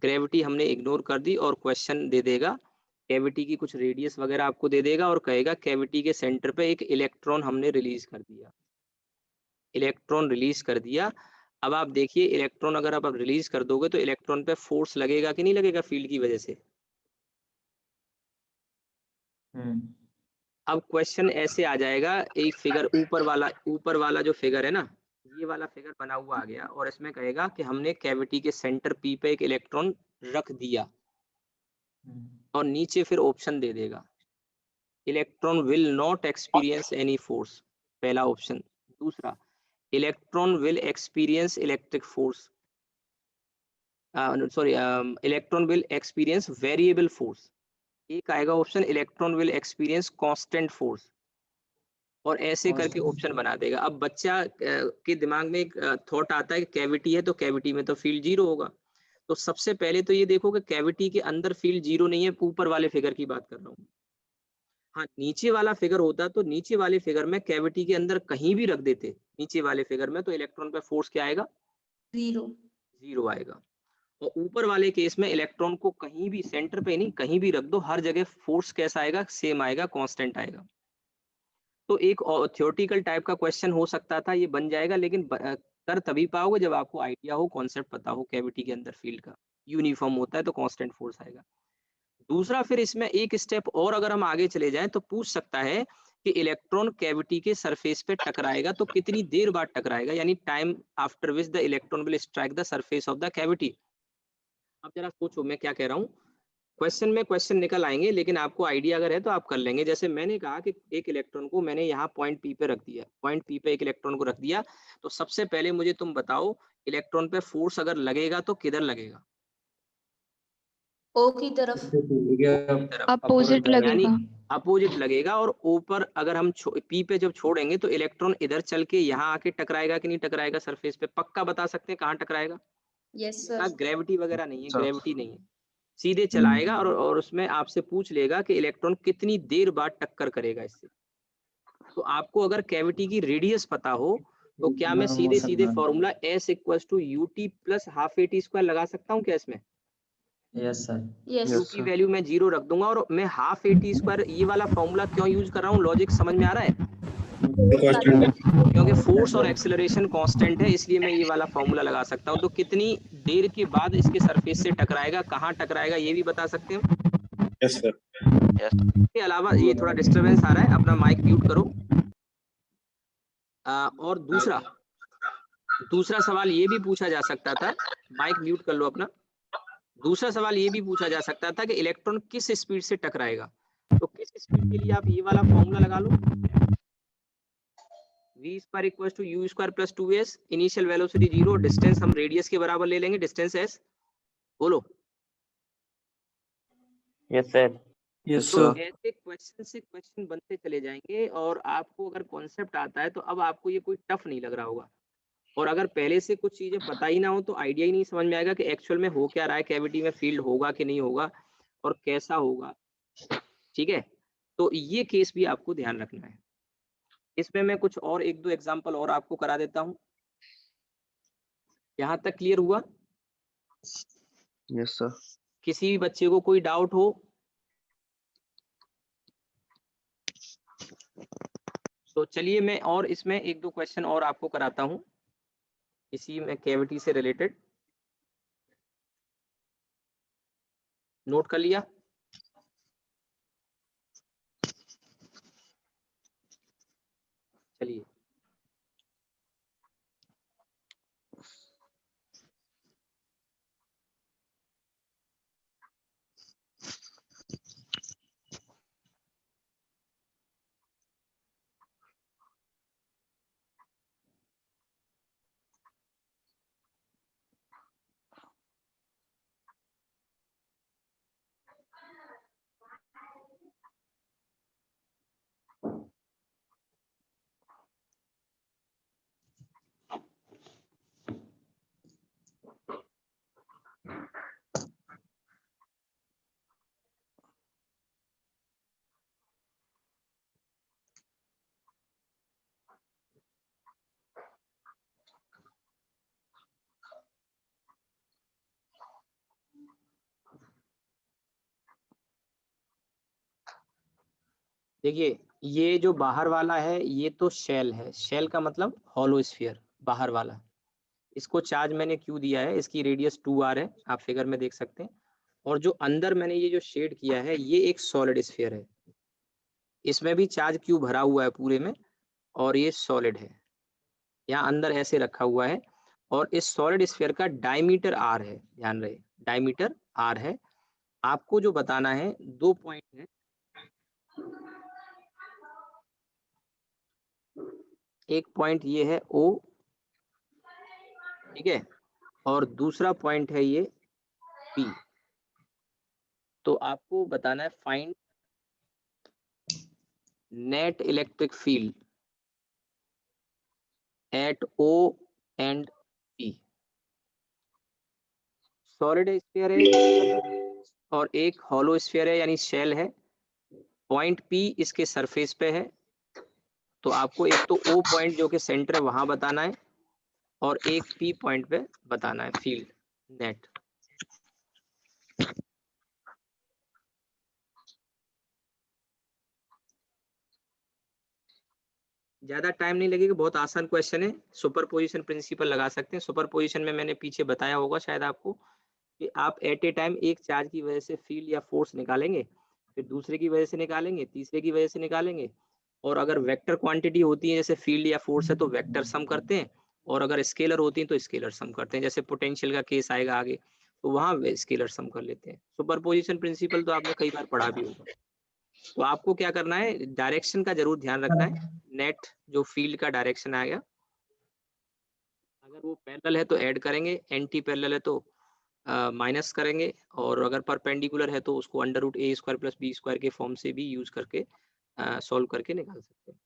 ग्रेविटी हमने इग्नोर कर दी और क्वेश्चन दे देगा कैविटी की कुछ रेडियस वगैरह आपको दे देगा और कहेगा कैविटी के सेंटर पे एक इलेक्ट्रॉन हमने रिलीज कर दिया, इलेक्ट्रॉन रिलीज कर दिया। अब आप देखिए इलेक्ट्रॉन अगर आप रिलीज कर दोगे तो इलेक्ट्रॉन पे फोर्स लगेगा कि नहीं लगेगा फील्ड की वजह से। अब क्वेश्चन ऐसे आ जाएगा, एक फिगर ऊपर वाला जो फिगर है ना, ये वाला फिगर बना हुआ आ गया और इसमें कहेगा कि हमने कैविटी के सेंटर पी पे एक इलेक्ट्रॉन रख दिया और नीचे फिर ऑप्शन दे देगा electron will not experience any force, पहला ऑप्शन। दूसरा, electron will experience electric force, sorry, electron will experience variable force. एक आएगा option electron will experience constant force, और ऐसे करके ऑप्शन बना देगा। अब बच्चा के दिमाग में एक थॉट आता है कि कैविटी है तो कैविटी में तो फील्ड जीरो होगा, तो सबसे पहले तो ये देखो कि कैविटी के अंदर फील्ड जीरो नहीं है, ऊपर वाले फिगर की बात कर रहा हूँ। हाँ, नीचे वाला फिगर होता तो नीचे वाले फिगर में कैविटी के अंदर कहीं भी रख देते नीचे वाले फिगर में, तो इलेक्ट्रॉन पे फोर्स क्या आएगा, जीरो आएगा। और ऊपर वाले केस में इलेक्ट्रॉन को कहीं भी सेंटर पे नहीं कहीं भी रख दो, हर जगह फोर्स कैसा आएगा, सेम आएगा, कांस्टेंट आएगा। तो एक थ्योरेटिकल टाइप का क्वेश्चन हो सकता था, ये बन जाएगा, लेकिन कर तभी पाओगे जब आपको आइडिया हो, कॉन्सेप्ट पता हो कैविटी के अंदर फील्ड का, यूनिफॉर्म होता है तो कांस्टेंट फोर्स आएगा। दूसरा, फिर इसमें एक स्टेप और अगर हम आगे चले जाएं तो पूछ सकता है कि इलेक्ट्रॉन कैविटी के सरफेस पे टकराएगा तो कितनी देर बाद टकराएगा, यानी time after which the electron will strike the surface of the cavity. अब जरा सोचो मैं क्या कह रहा हूँ, क्वेश्चन में क्वेश्चन निकल आएंगे, लेकिन आपको आइडिया अगर है तो आप कर लेंगे। जैसे मैंने कहा कि एक इलेक्ट्रॉन को मैंने यहाँ पॉइंट पी पे रख दिया, पॉइंट पी पे एक इलेक्ट्रॉन को रख दिया, तो सबसे पहले मुझे तुम बताओ इलेक्ट्रॉन पे फोर्स अगर लगेगा तो किधर लगेगा, ओ की तरफ। अपोजिट लगेगा। अपोजिट लगेगा। और ऊपर अगर हम पी पे जब छोड़ेंगे तो इलेक्ट्रॉन इधर चल के यहाँ आके टकराएगा कि नहीं टकराएगा सरफेस पे, पक्का बता सकते हैं कहाँ टकराएगा? Yes sir. ग्रेविटी वगैरह नहीं है, ग्रेविटी नहीं है, सीधे चलाएगा और उसमें आपसे पूछ लेगा कि इलेक्ट्रॉन कितनी देर बाद टक्कर करेगा इससे। तो आपको अगर कैविटी की रेडियस पता हो तो क्या मैं सीधे सीधे formula S equals to UT plus half AT square लगा सकता हूँ क्या इसमें? Yes sir. यस U की वैल्यू मैं 0 रख दूंगा और मैं हाफ AT स्क्वायर ये वाला फॉर्मूला क्यों यूज कर रहा हूँ, लॉजिक समझ में आ रहा है? क्योंकि फोर्स और एक्सेलरेशन कांस्टेंट है, इसलिए मैं ये वाला फॉर्मूला लगा सकता हूँ। तो कितनी देर के बाद इसके सरफेस से टकराएगा, कहाँ टकराएगा, ये भी बता सकते हैं। Yes sir. इसके अलावा ये थोड़ा डिस्टरबेंस आ रहा है, अपना माइक म्यूट करो। और दूसरा सवाल ये भी पूछा जा सकता था, माइक म्यूट कर लो अपना। दूसरा सवाल ये भी पूछा जा सकता था कि इलेक्ट्रॉन किस स्पीड से टकराएगा, तो किस स्पीड के लिए आप ये वाला फॉर्मूला लगा लो, v square equals to u square plus 2s, initial velocity 0, distance हम रेडियस के बराबर ले लेंगे, डिस्टेंस s। बोलो। Yes sir. तो ऐसे क्वेश्चन से क्वेश्चन बनते चले जाएंगे और आपको अगर कॉन्सेप्ट आता है तो अब आपको ये कोई टफ नहीं लग रहा होगा। और अगर पहले से कुछ चीजें पता ही ना हो तो आइडिया ही नहीं समझ में आएगा कि एक्चुअल में हो क्या रहा है, कैविटी में फील्ड होगा कि नहीं होगा और कैसा होगा। ठीक है, तो ये केस भी आपको ध्यान रखना है। इसमें मैं कुछ और एक दो एग्जांपल और आपको करा देता हूं। यहां तक क्लियर हुआ? Yes sir. किसी भी बच्चे को कोई डाउट हो? तो चलिए मैं और इसमें एक दो क्वेश्चन और आपको कराता हूं इसी में कैविटी से रिलेटेड। नोट कर लिया? चलिए देखिए, ये जो बाहर वाला है ये तो शेल है। शेल का मतलब हॉलो स्फीयर, बाहर वाला। इसको चार्ज मैंने क्यू दिया है, इसकी रेडियस 2r है, आप फिगर में देख सकते हैं। और जो अंदर मैंने ये जो शेड किया है ये एक सॉलिड स्फीयर है, इसमें भी चार्ज क्यू भरा हुआ है पूरे में, और ये सॉलिड है, यहाँ अंदर ऐसे रखा हुआ है। और इस सॉलिड स्फीयर का डायमीटर r है, ध्यान रहे डायमीटर r है। आपको जो बताना है 2 पॉइंट है, एक पॉइंट ये है O, ठीक है, और दूसरा पॉइंट है ये P। तो आपको बताना है find net electric field at O and P। Solid sphere है और एक हॉलो स्फीयर है यानी शेल है। पॉइंट P इसके सरफेस पे है, तो आपको एक तो O पॉइंट जो कि सेंटर है वहां बताना है, और एक P पॉइंट पे बताना है फील्ड नेट। ज्यादा टाइम नहीं लगेगा, बहुत आसान क्वेश्चन है। सुपरपोजिशन प्रिंसिपल लगा सकते हैं। सुपरपोजिशन में मैंने पीछे बताया होगा शायद आपको कि आप एट ए टाइम एक चार्ज की वजह से फील्ड या फोर्स निकालेंगे, फिर दूसरे की वजह से निकालेंगे, तीसरे की वजह से निकालेंगे, और अगर वेक्टर क्वांटिटी होती है जैसे फील्ड या फोर्स है तो वेक्टर सम करते हैं, और अगर स्केलर होती है तो स्केलर सम करते हैं। जैसे पोटेंशियल का केस आएगा आगे तो वहां स्केलर सम कर लेते हैं। सुपरपोजिशन प्रिंसिपल तो आपने कई बार पढ़ा भी होगा। तो आपको क्या करना है, डायरेक्शन का जरूर ध्यान रखना है। नेट जो फील्ड का डायरेक्शन आएगा, अगर वो पैरेलल है तो ऐड करेंगे, एंटी पैरेलल है तो माइनस करेंगे, और अगर परपेंडिकुलर है तो उसको अंडर रूट ए स्क्वायर प्लस बी स्क्वायर के फॉर्म से भी यूज करके सॉल्व करके निकाल सकते हैं।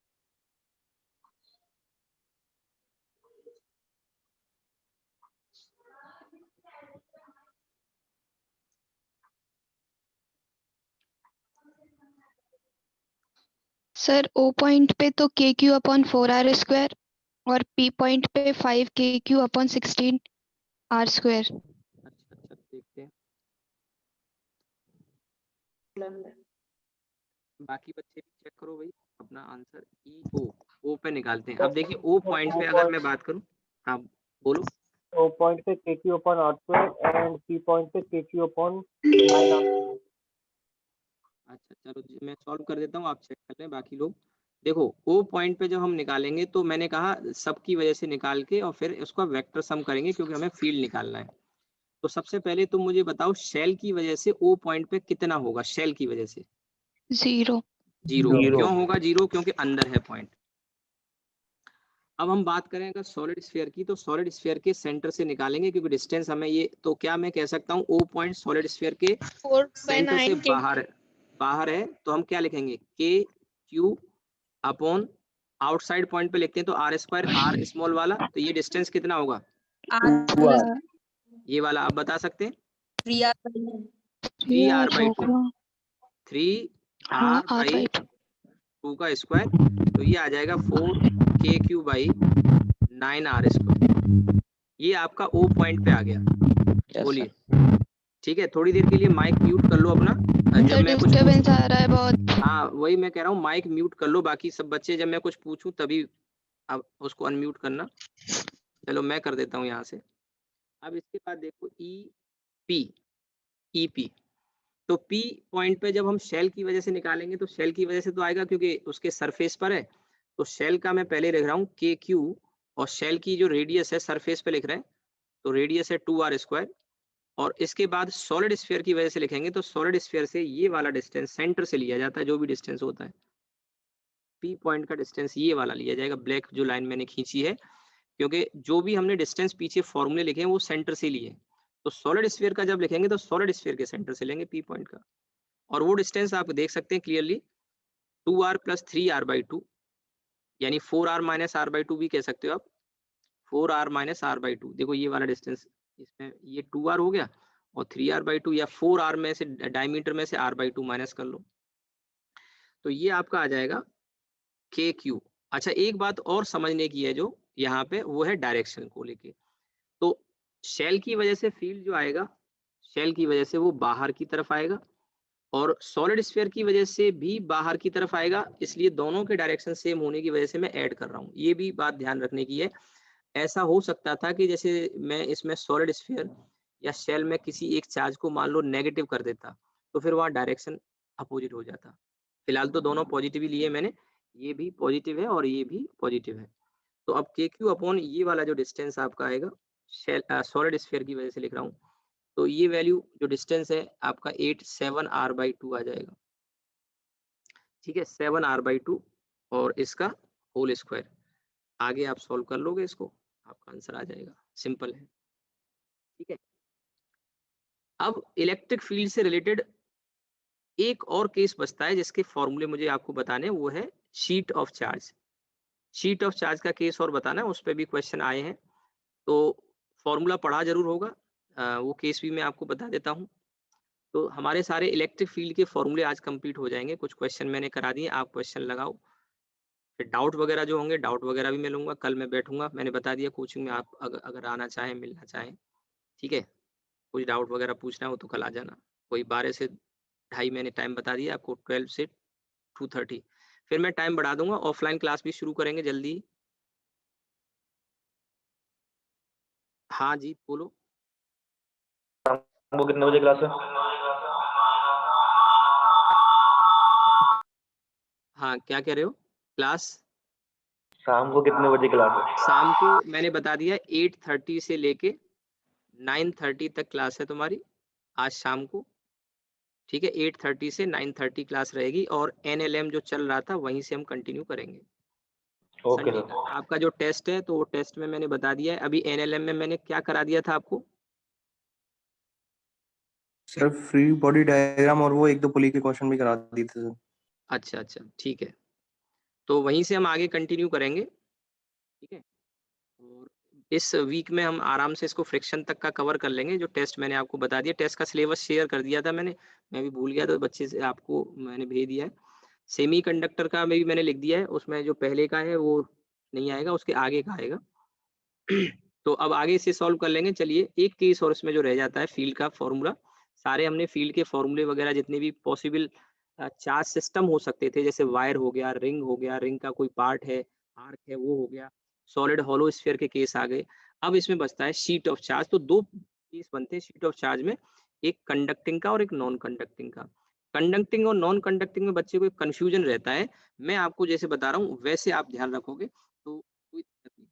सर O पॉइंट पे तो KQ/4R² और P पॉइंट पे 5KQ/16R²। अच्छा देखते हैं, बाकी बच्चे भी चेक करो भाई अपना आंसर। ओ पे निकालते हैं। अब देखिए ओ पॉइंट पे अगर मैं बात करूं, हाँ बोलो। O पॉइंट पे KQ/R² एंड P पॉइंट पे KQ/9R²। अच्छा चलो मैं सॉल्व कर देता हूँ, आप चेक कर लें बाकी लोग। देखो ओ पॉइंट पे जब हम निकालेंगे तो मैंने कहा सबकी वजह से निकाल के और फिर उसका वेक्टर सम करेंगे क्योंकि हमें फील्ड निकालना है। तो सबसे पहले तुम मुझे बताओ शेल की वजह से ओ पॉइंट पे कितना होगा। शेल की वजह से 0। जीरो। क्यों होगा जीरो? क्योंकि अंदर है पॉइंट। अब हम बात करें अगर सॉलिड स्फीयर की, तो सॉलिड स्फीयर के सेंटर से निकालेंगे क्योंकि डिस्टेंस हमें ये, तो क्या मैं कह सकता हूँ ओ पॉइंट सॉलिड स्फीयर के सेंटर से बाहर है, तो हम क्या लिखेंगे के क्यू अपॉन आउटसाइड पॉइंट पे लिखते हैं तो R², R स्मॉल वाला, तो ये डिस्टेंस कितना होगा? ये वाला आप बता सकते हैं 3R/2 3R/2 का स्क्वायर, तो ये आ जाएगा 4KQ/9R²। ये आपका O पॉइंट पे आ गया। बोलिए। ठीक है, थोड़ी देर के लिए माइक म्यूट कर लो अपना। जब मैं कुछ डिस्टरबेंस आ रहा है बहुत। हाँ वही मैं कह रहा हूँ, माइक म्यूट कर लो। बाकी सब बच्चे जब मैं कुछ पूछूं तभी अब उसको अनम्यूट करना। चलो मैं कर देता हूँ यहाँ से। अब इसके बाद देखो ईपी। तो पी पॉइंट पे जब हम शेल की वजह से निकालेंगे तो शेल की वजह से तो आएगा क्योंकि उसके सरफेस पर है। तो शेल का मैं पहले लिख रहा हूँ के क्यू, और शेल की जो रेडियस है सरफेस पे लिख रहे हैं, तो रेडियस है 2r²। और इसके बाद सॉलिड स्फीयर की वजह से लिखेंगे तो सॉलिड स्फीयर से ये वाला डिस्टेंस सेंटर से लिया जाता है, जो भी डिस्टेंस होता है पी पॉइंट का डिस्टेंस ये वाला लिया जाएगा, ब्लैक जो लाइन मैंने खींची है, क्योंकि जो भी हमने डिस्टेंस पीछे फॉर्मूले लिखे हैं वो सेंटर से लिए। तो सॉलिड स्फीयर का जब लिखेंगे तो सॉलिड स्फीयर के सेंटर से लेंगे पी पॉइंट का। और वो डिस्टेंस आप देख सकते हैं क्लियरली 2r + 3r/2, यानी 4r - r/2 भी कह सकते हो आप। 4r - r/2, देखो ये वाला डिस्टेंस, इसमें ये 2r हो गया और 3r/2, या 4r में से डायमीटर में से r/2 माइनस कर लो, तो ये आपका आ जाएगा KQ। अच्छा एक बात और समझने की है जो यहाँ पे, वो है डायरेक्शन को लेके। तो शेल की वजह से फील्ड जो आएगा, शेल की वजह से वो बाहर की तरफ आएगा, और सॉलिड स्फीयर की वजह से भी बाहर की तरफ आएगा। इसलिए दोनों के डायरेक्शन सेम होने की वजह से मैं ऐड कर रहा हूँ, ये भी बात ध्यान रखने की है। ऐसा हो सकता था कि जैसे मैं इसमें सॉलिड स्फीयर या शेल में किसी एक चार्ज को मान लो नेगेटिव कर देता, तो फिर वहाँ डायरेक्शन अपोजिट हो जाता। फिलहाल तो दोनों पॉजिटिव ही लिए मैंने, ये भी पॉजिटिव है और ये भी पॉजिटिव है। तो अब KQ/ ये वाला जो डिस्टेंस आपका आएगा, शेल सॉलिड स्फीयर की वजह से लिख रहा हूँ, तो ये वैल्यू जो डिस्टेंस है आपका 87r/2 आ जाएगा। ठीक है, 7r/2 और इसका होल स्क्वायर। आगे आप सॉल्व कर लोगे इसको, आपका आंसर आ जाएगा, सिंपल है। ठीक है, अब इलेक्ट्रिक फील्ड से रिलेटेड एक और केस बचता है जिसके फॉर्मूले मुझे आपको बताने हैं, वो है sheet of charge. Sheet of charge का केस और बताना है, उस पर भी क्वेश्चन आए हैं, तो फॉर्मूला पढ़ा जरूर होगा। वो केस भी मैं आपको बता देता हूँ। तो हमारे सारे इलेक्ट्रिक फील्ड के फॉर्मूले आज कंप्लीट हो जाएंगे। कुछ क्वेश्चन मैंने करा दिए, आप क्वेश्चन लगाओ, फिर डाउट वगैरह जो होंगे डाउट वगैरह भी मैं लूंगा। कल मैं बैठूंगा, मैंने बता दिया कोचिंग में, आप अगर आना चाहें, मिलना चाहें, ठीक है, कुछ डाउट वगैरह पूछना हो तो कल आ जाना। कोई 12 से 2:30 मैंने टाइम बता दिया आपको, 12 से 2:30 फिर मैं टाइम बढ़ा दूंगा। ऑफलाइन क्लास भी शुरू करेंगे जल्दी। हाँ जी बोलो। वो कितने बजे क्लास है? हाँ क्या कह रहे हो? क्लास शाम को कितने बजे क्लास है? शाम को मैंने बता दिया 8:30 से लेके 9:30 तक क्लास है तुम्हारी आज शाम को। ठीक है, 8:30 से 9:30 क्लास रहेगी, और NLM जो चल रहा था वहीं से हम कंटिन्यू करेंगे। Okay Sunday sir. का आपका जो टेस्ट है, तो वो टेस्ट में मैंने बता दिया है। अभी NLM में मैंने क्या करा दिया था आपको? सर फ्री बॉडी डायग्राम और वो 1-2 पुली के क्वेश्चन भी करा दिए थे सर। अच्छा ठीक है, तो वहीं से हम आगे कंटिन्यू करेंगे। ठीक है, और इस वीक में हम आराम से इसको फ्रिक्शन तक का कवर कर लेंगे। जो टेस्ट मैंने आपको बता दिया, टेस्ट का सिलेबस शेयर कर दिया था मैंने, मैं भी भूल गया, तो बच्चे से आपको मैंने भेज दिया है। सेमी कंडक्टर का भी मैंने लिख दिया है, उसमें जो पहले का है वो नहीं आएगा, उसके आगे का आएगा। तो अब आगे इसे सॉल्व कर लेंगे। चलिए एक केस और इसमें जो रह जाता है फील्ड का फॉर्मूला। सारे हमने फील्ड के फॉर्मूले वगैरह जितने भी पॉसिबल चार्ज सिस्टम हो सकते थे, जैसे वायर हो गया, रिंग हो गया, रिंग का कोई पार्ट है, आर्क है, वो हो गया, सॉलिड हॉलो स्फीयर के केस आ गए। अब इसमें बचता है शीट ऑफ चार्ज। तो दो केस बनते हैं शीट ऑफ चार्ज में, एक कंडक्टिंग का और एक नॉन कंडक्टिंग का। कंडक्टिंग और नॉन कंडक्टिंग में बच्चे को एक कंफ्यूजन रहता है, मैं आपको जैसे बता रहा हूँ वैसे आप ध्यान रखोगे तो कोई दिक्कत नहीं।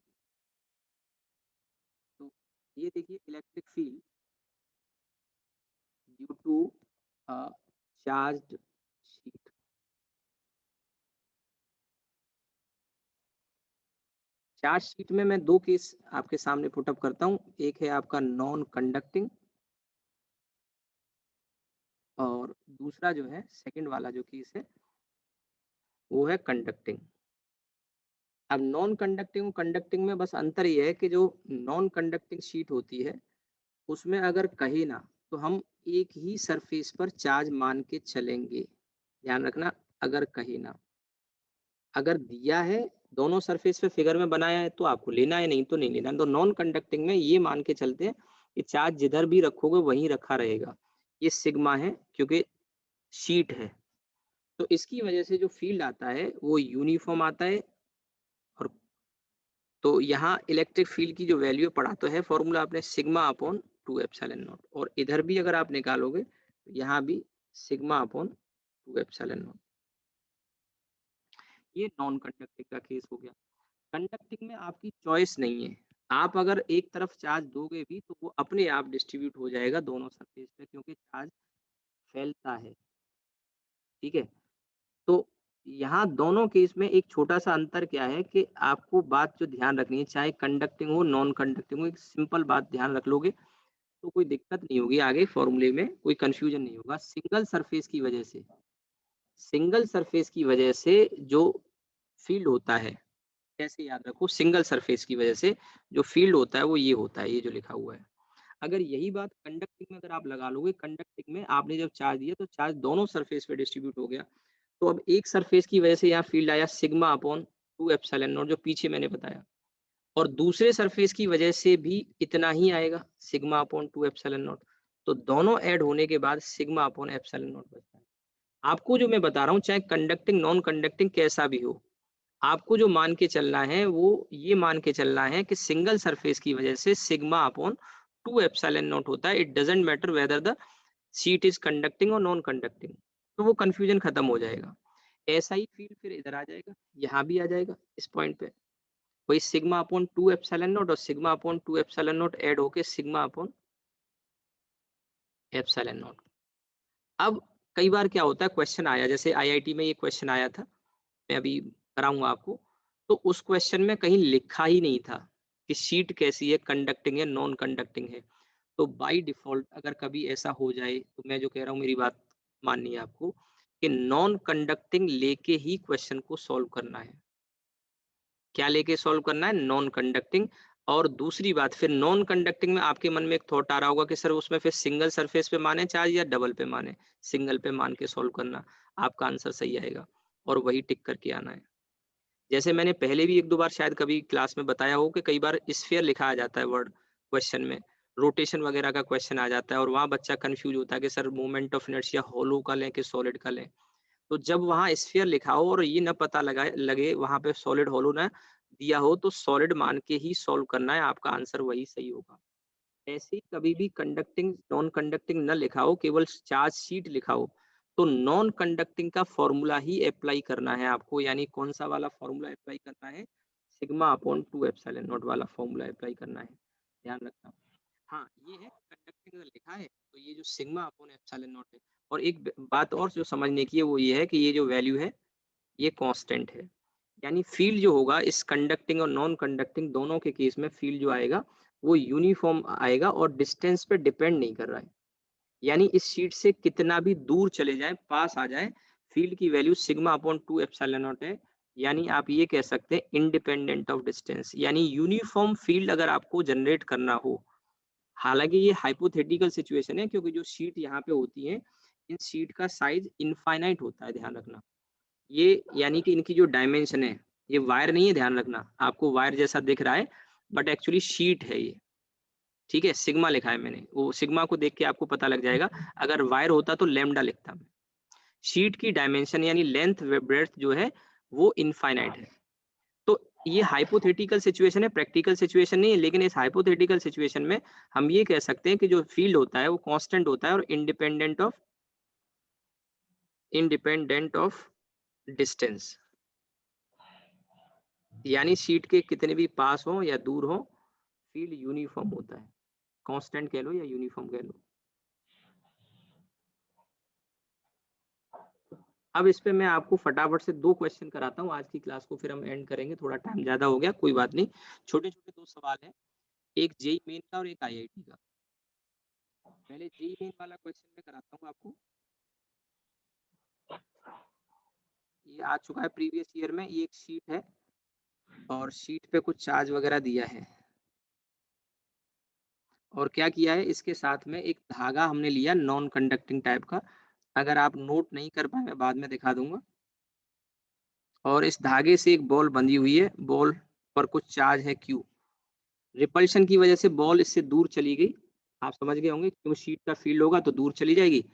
तो ये देखिए, electric field due to charged sheet. Charge sheet में मैं दो केस आपके सामने पुटअप करता हूँ। एक है आपका नॉन कंडक्टिंग, और दूसरा जो है सेकंड वाला जो केस है वो है कंडक्टिंग। अब नॉन कंडक्टिंग और कंडक्टिंग में बस अंतर ये है कि जो नॉन कंडक्टिंग शीट होती है उसमें अगर कहे ना तो हम एक ही सरफेस पर चार्ज मान के चलेंगे। ध्यान रखना, अगर कहे ना, अगर दिया है दोनों सरफेस पे फिगर में बनाया है तो आपको लेना है, नहीं तो नहीं लेना। तो नॉन कंडक्टिंग में ये मान के चलते हैं ये चार्ज जिधर भी रखोगे वहीं रखा रहेगा। ये सिग्मा है क्योंकि शीट है, तो इसकी वजह से जो फील्ड आता है वो यूनिफॉर्म आता है। और तो यहाँ इलेक्ट्रिक फील्ड की जो वैल्यू पढ़ा तो है फॉर्मूला आपने सिग्मा अपॉन 2 एप्सिलॉन नॉट, और इधर भी अगर आप निकालोगे तो यहाँ भी सिग्मा अपॉन 2 एप्सिलॉन नॉट। ये नॉन कंडक्टिंग का केस हो गया। कंडक्टिंग में आपकी चॉइस नहीं है, आप अगर एक तरफ चार्ज दोगे भी तो वो अपने आप डिस्ट्रीब्यूट हो जाएगा दोनों सरफेस पे, क्योंकि चार्ज फैलता है। ठीक है, तो यहाँ दोनों केस में एक छोटा सा अंतर क्या है कि आपको बात जो ध्यान रखनी है, चाहे कंडक्टिंग हो नॉन कंडक्टिंग हो, एक सिंपल बात ध्यान रख लोगे तो कोई दिक्कत नहीं होगी, आगे फॉर्मूले में कोई कंफ्यूजन नहीं होगा। सिंगल सरफेस की वजह से, सिंगल सरफेस की वजह से जो फील्ड होता है, कैसे याद रखो, सिंगल सरफेस की वजह से जो फील्ड होता है वो ये होता है, ये जो लिखा हुआ है। अगर यही बात कंडक्टिंग में अगर आप लगा लोगे, कंडक्टिंग में आपने जब चार्ज दिया तो चार्ज दोनों सरफेस पे डिस्ट्रीब्यूट हो गया, तो अब एक सरफेस की वजह से यहाँ फील्ड आया सिग्मा अपॉन 2 एप्सिलॉन नॉट, जो पीछे मैंने बताया, और दूसरे सरफेस की वजह से भी इतना ही आएगा सिग्मा अपॉन 2 एप्सिलॉन नॉट। तो दोनों ऐड होने के बाद सिग्मा अपॉन एप्सिलॉन नॉट बचता है। आपको जो मैं बता रहा हूँ, चाहे कंडक्टिंग नॉन कंडक्टिंग कैसा भी हो, आपको जो मान के चलना है वो ये मान के चलना है कि सिंगल सरफेस की वजह से सिग्मा अपॉन 2 एप्सिलॉन नॉट होता है। It doesn't matter whether the sheet is conducting और नॉन कंडक्टिंग, तो वो कंफ्यूजन खत्म हो जाएगा। ऐसा ही फील्ड फिर इधर आ जाएगा, यहाँ भी आ जाएगा इस पॉइंट पे, वही सिग्मा अपॉन 2 एप्सिलॉन नॉट और sigma upon 2 epsilon not add होके सिग्मा अपॉन एप्सिलॉन नॉट। अब कई बार क्या होता है, क्वेश्चन आया, जैसे आईआईटी में ये क्वेश्चन आया था, मैं अभी कराऊंगा आपको, तो उस क्वेश्चन में कहीं लिखा ही नहीं था कि शीट कैसी है, कंडक्टिंग है नॉन कंडक्टिंग है। तो बाय डिफॉल्ट अगर कभी ऐसा हो जाए तो मैं जो कह रहा हूँ मेरी बात माननी है आपको, कि नॉन कंडक्टिंग लेके ही क्वेश्चन को सॉल्व करना है। क्या लेके सॉल्व करना है? Non conducting. और दूसरी बात, फिर नॉन कंडक्टिंग में आपके मन में एक थॉट आ रहा होगा कि सर उसमें फिर सिंगल सरफेस पे माने चार्ज या डबल पे माने। सिंगल पे मान के सॉल्व करना, आपका आंसर सही आएगा और वही टिक करके आना है। जैसे मैंने पहले भी एक दो बार शायद कभी क्लास में बताया हो कि कई बार स्फीयर लिखा आ जाता है वर्ड क्वेश्चन में, रोटेशन वगैरह का क्वेश्चन आ जाता है और वहाँ बच्चा कंफ्यूज होता है कि सर मोमेंट ऑफ इनर्शिया होलो का लें कि सॉलिड का लें। तो जब वहाँ स्फीयर लिखा हो और ये न पता लगे वहाँ पे सॉलिड होलो ना दिया हो, तो सॉलिड मान के ही सॉल्व करना है, आपका आंसर वही सही होगा। ऐसे ही कभी भी कंडक्टिंग नॉन कंडक्टिंग न लिखा हो, केवल चार्ज शीट लिखा हो, तो नॉन कंडक्टिंग का फॉर्मूला ही अप्लाई करना है आपको। यानी कौन सा वाला फॉर्मूला अप्लाई करना है? सिग्मा अपॉन 2 एप्सिलॉन नॉट वाला फॉर्मूला अप्लाई करना है, ध्यान रखना। हाँ, ये है कंडक्टिंग अगर लिखा है तो ये जो सिग्मा अपॉन एप्सिलॉन नॉट है। और एक बात और जो समझने की है वो ये है कि ये जो वैल्यू है ये कांस्टेंट है, यानी फील्ड जो होगा इस कंडक्टिंग और नॉन कंडक्टिंग दोनों के केस में फील्ड जो आएगा वो यूनिफॉर्म आएगा और डिस्टेंस पे डिपेंड नहीं कर रहा है। यानी इस शीट से कितना भी दूर चले जाए, पास आ जाए, फील्ड की value sigma upon 2 epsilon not है। यानी आप ये कह सकते हैं इंडिपेंडेंट ऑफ डिस्टेंस, यानी यूनिफॉर्म फील्ड अगर आपको जनरेट करना हो, हालांकि ये हाइपोथेटिकल सिचुएशन है क्योंकि जो शीट यहाँ पे होती है इन शीट का साइज इनफाइनाइट होता है, ध्यान रखना। ये यानी कि इनकी जो डायमेंशन है, ये वायर नहीं है, ध्यान रखना, आपको वायर जैसा दिख रहा है बट एक्चुअली शीट है ये। ठीक है, सिग्मा लिखा है मैंने, वो सिग्मा को देख के आपको पता लग जाएगा, अगर वायर होता तो लैम्डा लिखता मैं। शीट की डायमेंशन यानी लेंथ ब्रेड्थ जो है वो इनफाइनाइट है। तो ये हाइपोथेटिकल सिचुएशन है, प्रैक्टिकल सिचुएशन नहीं है, लेकिन इस हाइपोथेटिकल सिचुएशन में हम ये कह सकते हैं कि जो फील्ड होता है वो कांस्टेंट होता है और इंडिपेंडेंट ऑफ डिस्टेंस। यानी शीट के कितने भी पास हो या दूर हो, फील्ड यूनिफॉर्म होता है, कांस्टेंट कह लो या यूनिफॉर्म कह लो। अब इस पे मैं आपको फटाफट से 2 क्वेश्चन कराता हूँ, आज की क्लास को फिर हम एंड करेंगे, थोड़ा टाइम ज्यादा हो गया, कोई बात नहीं। छोटे छोटे 2 सवाल हैं, एक जेई मेन का और एक आईआईटी का। पहले जेई मेन वाला क्वेश्चन मैं कराता हूँ आपको। ये आ चुका है प्रीवियस ईयर में, ये एक शीट है और शीट पे कुछ चार्ज वगैरह दिया है और क्या किया है, इसके साथ में एक धागा हमने लिया नॉन कंडक्टिंग टाइप का। अगर आप नोट नहीं कर पाए मैं बाद में दिखा दूंगा। और इस धागे से एक बॉल बंधी हुई है, बॉल पर कुछ चार्ज है Q। रिपल्शन की वजह से बॉल इससे दूर चली गई आप समझ गए होंगे, क्यों शीट का फील्ड होगा तो दूर चली जाएगी।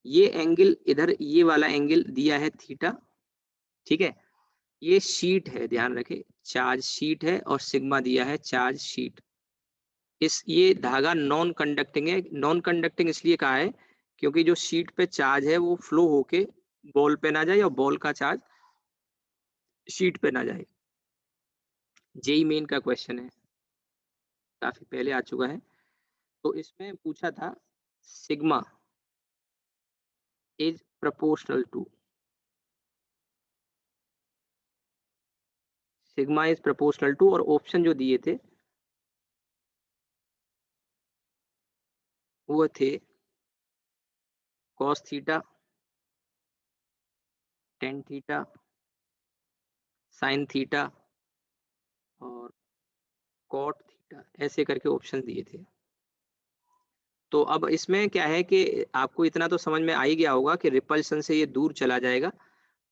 ये एंगल इधर, ये वाला एंगल दिया है थीटा, ठीक है। ये शीट है, ध्यान रखें, चार्ज शीट है, और सिग्मा दिया है चार्ज शीट। ये धागा नॉन कंडक्टिंग है। नॉन कंडक्टिंग इसलिए कहा है क्योंकि जो शीट पे चार्ज है वो फ्लो होके बॉल पे ना जाए, और बॉल का चार्ज शीट पे ना जाए। जेई मेन का क्वेश्चन है, काफी पहले आ चुका है। तो इसमें पूछा था sigma is proportional to, sigma is proportional to, और ऑप्शन जो दिए थे वो थे cos theta, tan theta, sin theta और cot थीटा, ऐसे करके ऑप्शन दिए थे। तो अब इसमें क्या है कि आपको इतना तो समझ में आ ही गया होगा कि रिपल्शन से ये दूर चला जाएगा,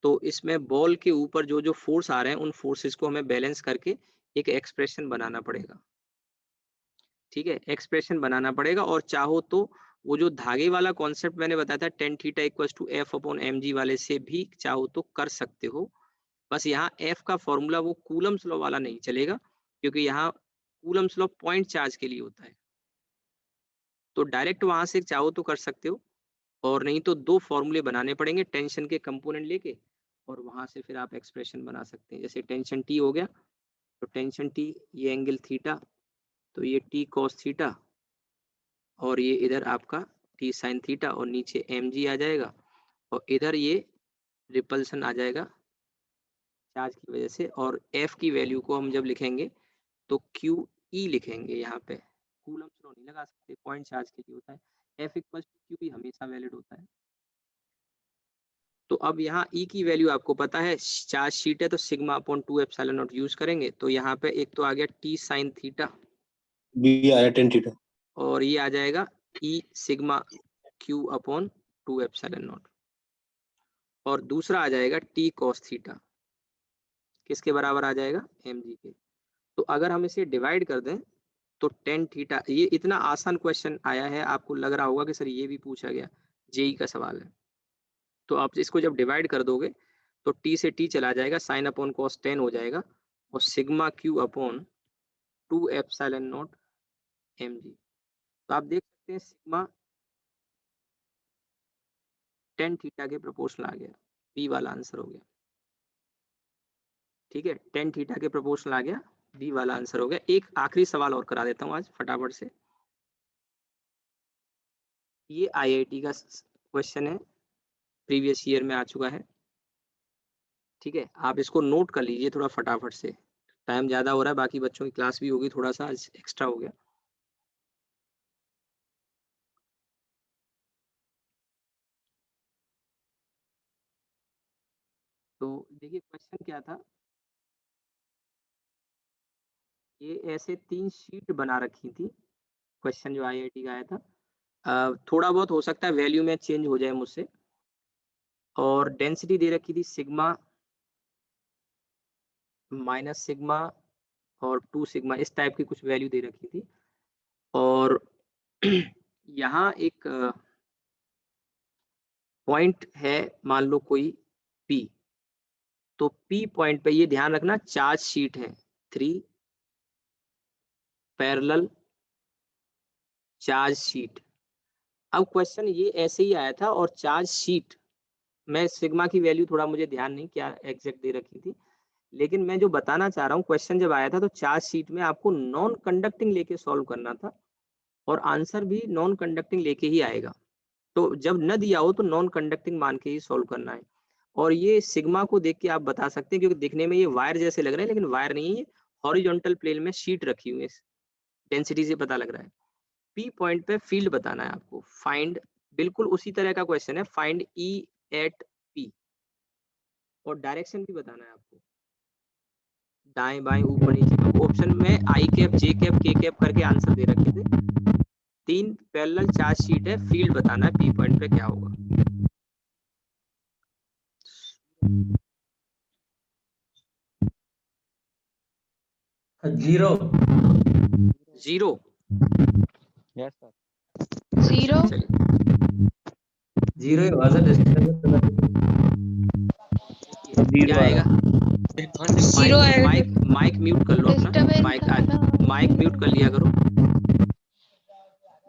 तो इसमें बॉल के ऊपर जो जो फोर्स आ रहे हैं उन फोर्सेस को हमें बैलेंस करके एक एक्सप्रेशन बनाना पड़ेगा, ठीक है, एक्सप्रेशन बनाना पड़ेगा। और चाहो तो वो जो धागे वाला कॉन्सेप्ट मैंने बताया था tan theta equals to F upon mg वाले से भी चाहो तो कर सकते हो। बस यहाँ एफ का फॉर्मूला वो कूलम्स लॉ वाला नहीं चलेगा, क्योंकि यहाँ कूलम्स लॉ पॉइंट चार्ज के लिए होता है। तो डायरेक्ट वहां से चाहो तो कर सकते हो, और नहीं तो दो फॉर्मूले बनाने पड़ेंगे टेंशन के कंपोनेंट लेके, और वहां से फिर आप एक्सप्रेशन बना सकते हैं। जैसे टेंशन टी हो गया, तो टेंशन टी, ये एंगल थीटा, तो ये टी कॉस थीटा, और ये इधर आपका टी साइन थीटा, और नीचे mg आ जाएगा, और इधर ये रिपल्सन आ जाएगा चार्ज की वजह से। और f की वैल्यू को हम जब लिखेंगे तो क्यू ई लिखेंगे, यहाँ पे कूलम्स लॉ नहीं लगा सकते, पॉइंट चार्ज के लिए होता है। f equal to q E हमेशा वैलिड होता है। तो अब यहाँ E की वैल्यू आपको पता है, चार्ज शीट है तो sigma upon 2 epsilon not use करेंगे। तो यहाँ पे एक तो आ गया टी साइन थीटा, बी आया tan थीटा, और ये आ जाएगा E sigma Q upon 2 epsilon not, और दूसरा आ जाएगा टी कॉस थीटा, किसके बराबर आ जाएगा, mg के। तो अगर हम इसे डिवाइड कर दें तो tan थीटा, ये इतना आसान क्वेश्चन आया है, आपको लग रहा होगा कि सर ये भी पूछा गया, जेई का सवाल है। तो आप इसको जब डिवाइड कर दोगे तो t से t चला जाएगा, साइन अपॉन कॉस 10 हो जाएगा, और sigma Q upon 2 epsilon not mg। तो आप देख सकते हैं सिग्मा tan थीटा के प्रोपोर्शनल आ गया, बी वाला आंसर हो गया, ठीक है, tan थीटा के प्रोपोर्शनल आ गया, बी वाला आंसर हो गया। एक आखिरी सवाल और करा देता हूँ आज फटाफट से, ये IIT का क्वेश्चन है, प्रीवियस ईयर में आ चुका है, ठीक है। आप इसको नोट कर लीजिए थोड़ा फटाफट से, टाइम ज्यादा हो रहा है, बाकी बच्चों की क्लास भी होगी, थोड़ा सा आज एक्स्ट्रा हो गया। तो देखिए क्वेश्चन क्या था, ये ऐसे 3 शीट बना रखी थी, क्वेश्चन जो IIT का आया था। थोड़ा बहुत हो सकता है वैल्यू में चेंज हो जाए मुझसे, और डेंसिटी दे रखी थी सिग्मा माइनस सिग्मा और 2 सिग्मा, इस टाइप की कुछ वैल्यू दे रखी थी। और यहाँ एक पॉइंट है, मान लो कोई P, तो P पॉइंट पे ये ध्यान रखना चार्ज शीट है, 3 पैरेलल चार्ज शीट। अब क्वेश्चन ये ऐसे ही आया था, और चार्ज शीट में सिग्मा की वैल्यू थोड़ा मुझे ध्यान नहीं क्या एग्जैक्ट दे रखी थी, लेकिन मैं जो बताना चाह रहा हूँ, क्वेश्चन जब आया था तो चार्ज शीट में आपको नॉन कंडक्टिंग लेके सॉल्व करना था, और आंसर भी नॉन कंडक्टिंग लेके ही आएगा। तो जब न दिया हो तो नॉन कंडक्टिंग मान के ही सॉल्व करना है। और ये सिग्मा को देख के आप बता सकते हैं, क्योंकि दिखने में ये वायर जैसे लग रहे हैं, लेकिन वायर नहीं है, ये हॉरिजॉन्टल प्लेन में शीट रखी हुई है, डेंसिटी से पता लग रहा है। पी पॉइंट पे फील्ड बताना है आपको, फाइंड, बिल्कुल उसी तरह का क्वेश्चन है, फाइंड ई एट पी, और डायरेक्शन भी बताना है आपको, दाएं बाएं ऊपर नीचे। ऑप्शन में आई कैप जे कैप के कैप करके आंसर दे रखे थे। 3 पैरेलल चार्ज शीट है, फील्ड बताना है पी पॉइंट पे क्या होगा। जीरो। Zero, yes sir. 0 चलिए 0 was a disturbance. क्या आएगा? माइक म्यूट कर लो अपना, डिस्टरबेंस माइक म्यूट कर लिया करो।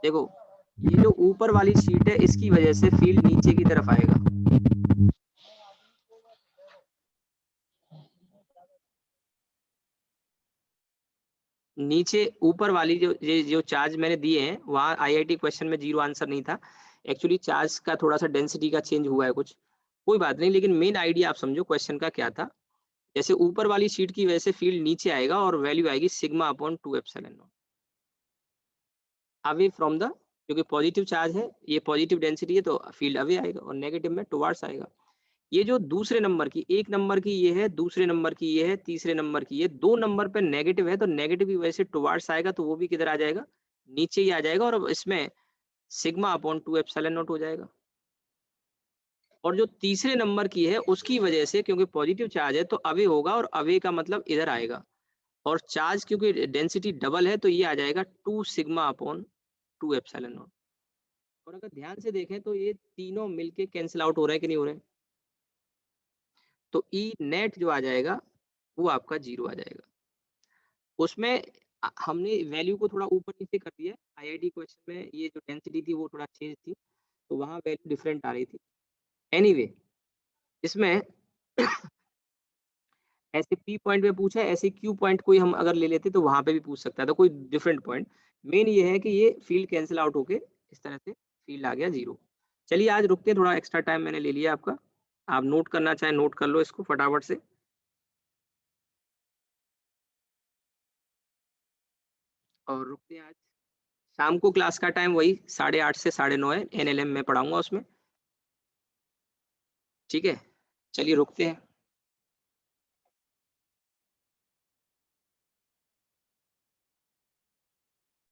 देखो ये जो ऊपर वाली शीट है इसकी वजह से फील्ड नीचे की तरफ आएगा। नीचे ऊपर वाली जो चार्ज मैंने दिए हैं वहाँ आईआईटी क्वेश्चन में 0 आंसर नहीं था। एक्चुअली चार्ज का थोड़ा सा डेंसिटी का चेंज हुआ है कुछ, कोई बात नहीं, लेकिन मेन आइडिया आप समझो क्वेश्चन का क्या था। जैसे ऊपर वाली शीट की वजह से फील्ड नीचे आएगा और वैल्यू आएगी sigma upon 2 epsilon not away from the, क्योंकि पॉजिटिव चार्ज है, ये पॉजिटिव डेंसिटी है तो फील्ड अवे आएगा और नेगेटिव में टुवार्ड्स आएगा। ये जो दूसरे नंबर की, एक नंबर की ये है, दूसरे नंबर की ये है, तीसरे नंबर की ये, 2 नंबर पे नेगेटिव है तो नेगेटिव की वजह से टुवार्ड्स आएगा तो वो भी किधर आ जाएगा? नीचे ही आ जाएगा और इसमें सिग्मा अपॉन 2 एप्सिलॉन नॉट हो जाएगा। और जो तीसरे नंबर की है उसकी वजह से, क्योंकि पॉजिटिव चार्ज है तो अवे होगा और अवे का मतलब इधर आएगा, और चार्ज क्योंकि डेंसिटी डबल है तो ये आ जाएगा 2 सिग्मा अपॉन 2 एप्सिलॉन नॉट। और अगर ध्यान से देखें तो ये तीनों मिलके कैंसिल आउट हो रहे हैं कि नहीं हो रहे हैं? तो ई नेट जो आ जाएगा वो आपका 0 आ जाएगा। उसमें हमने वैल्यू को थोड़ा ऊपर नीचे कर दिया। आईआईटी क्वेश्चन में ये जो डेंसिटी थी वो थोड़ा चेंज थी तो वहाँ वैल्यू डिफरेंट आ रही थी। एनीवे इसमें ऐसे पी पॉइंट पे पूछा है, ऐसे क्यू पॉइंट कोई हम अगर ले लेते तो वहां पे भी पूछ सकता है, तो कोई डिफरेंट पॉइंट। मेन ये है कि ये फील्ड कैंसिल आउट होके इस तरह से फील्ड आ गया 0। चलिए आज रुकते हैं, थोड़ा एक्स्ट्रा टाइम मैंने ले लिया आपका। आप नोट करना चाहें नोट कर लो इसको फटाफट से। और रुकते हैं आज। शाम को क्लास का टाइम वही 8:30 से 9:30 है, एनएलएम में पढ़ाऊंगा उसमें। ठीक है चलिए रुकते हैं।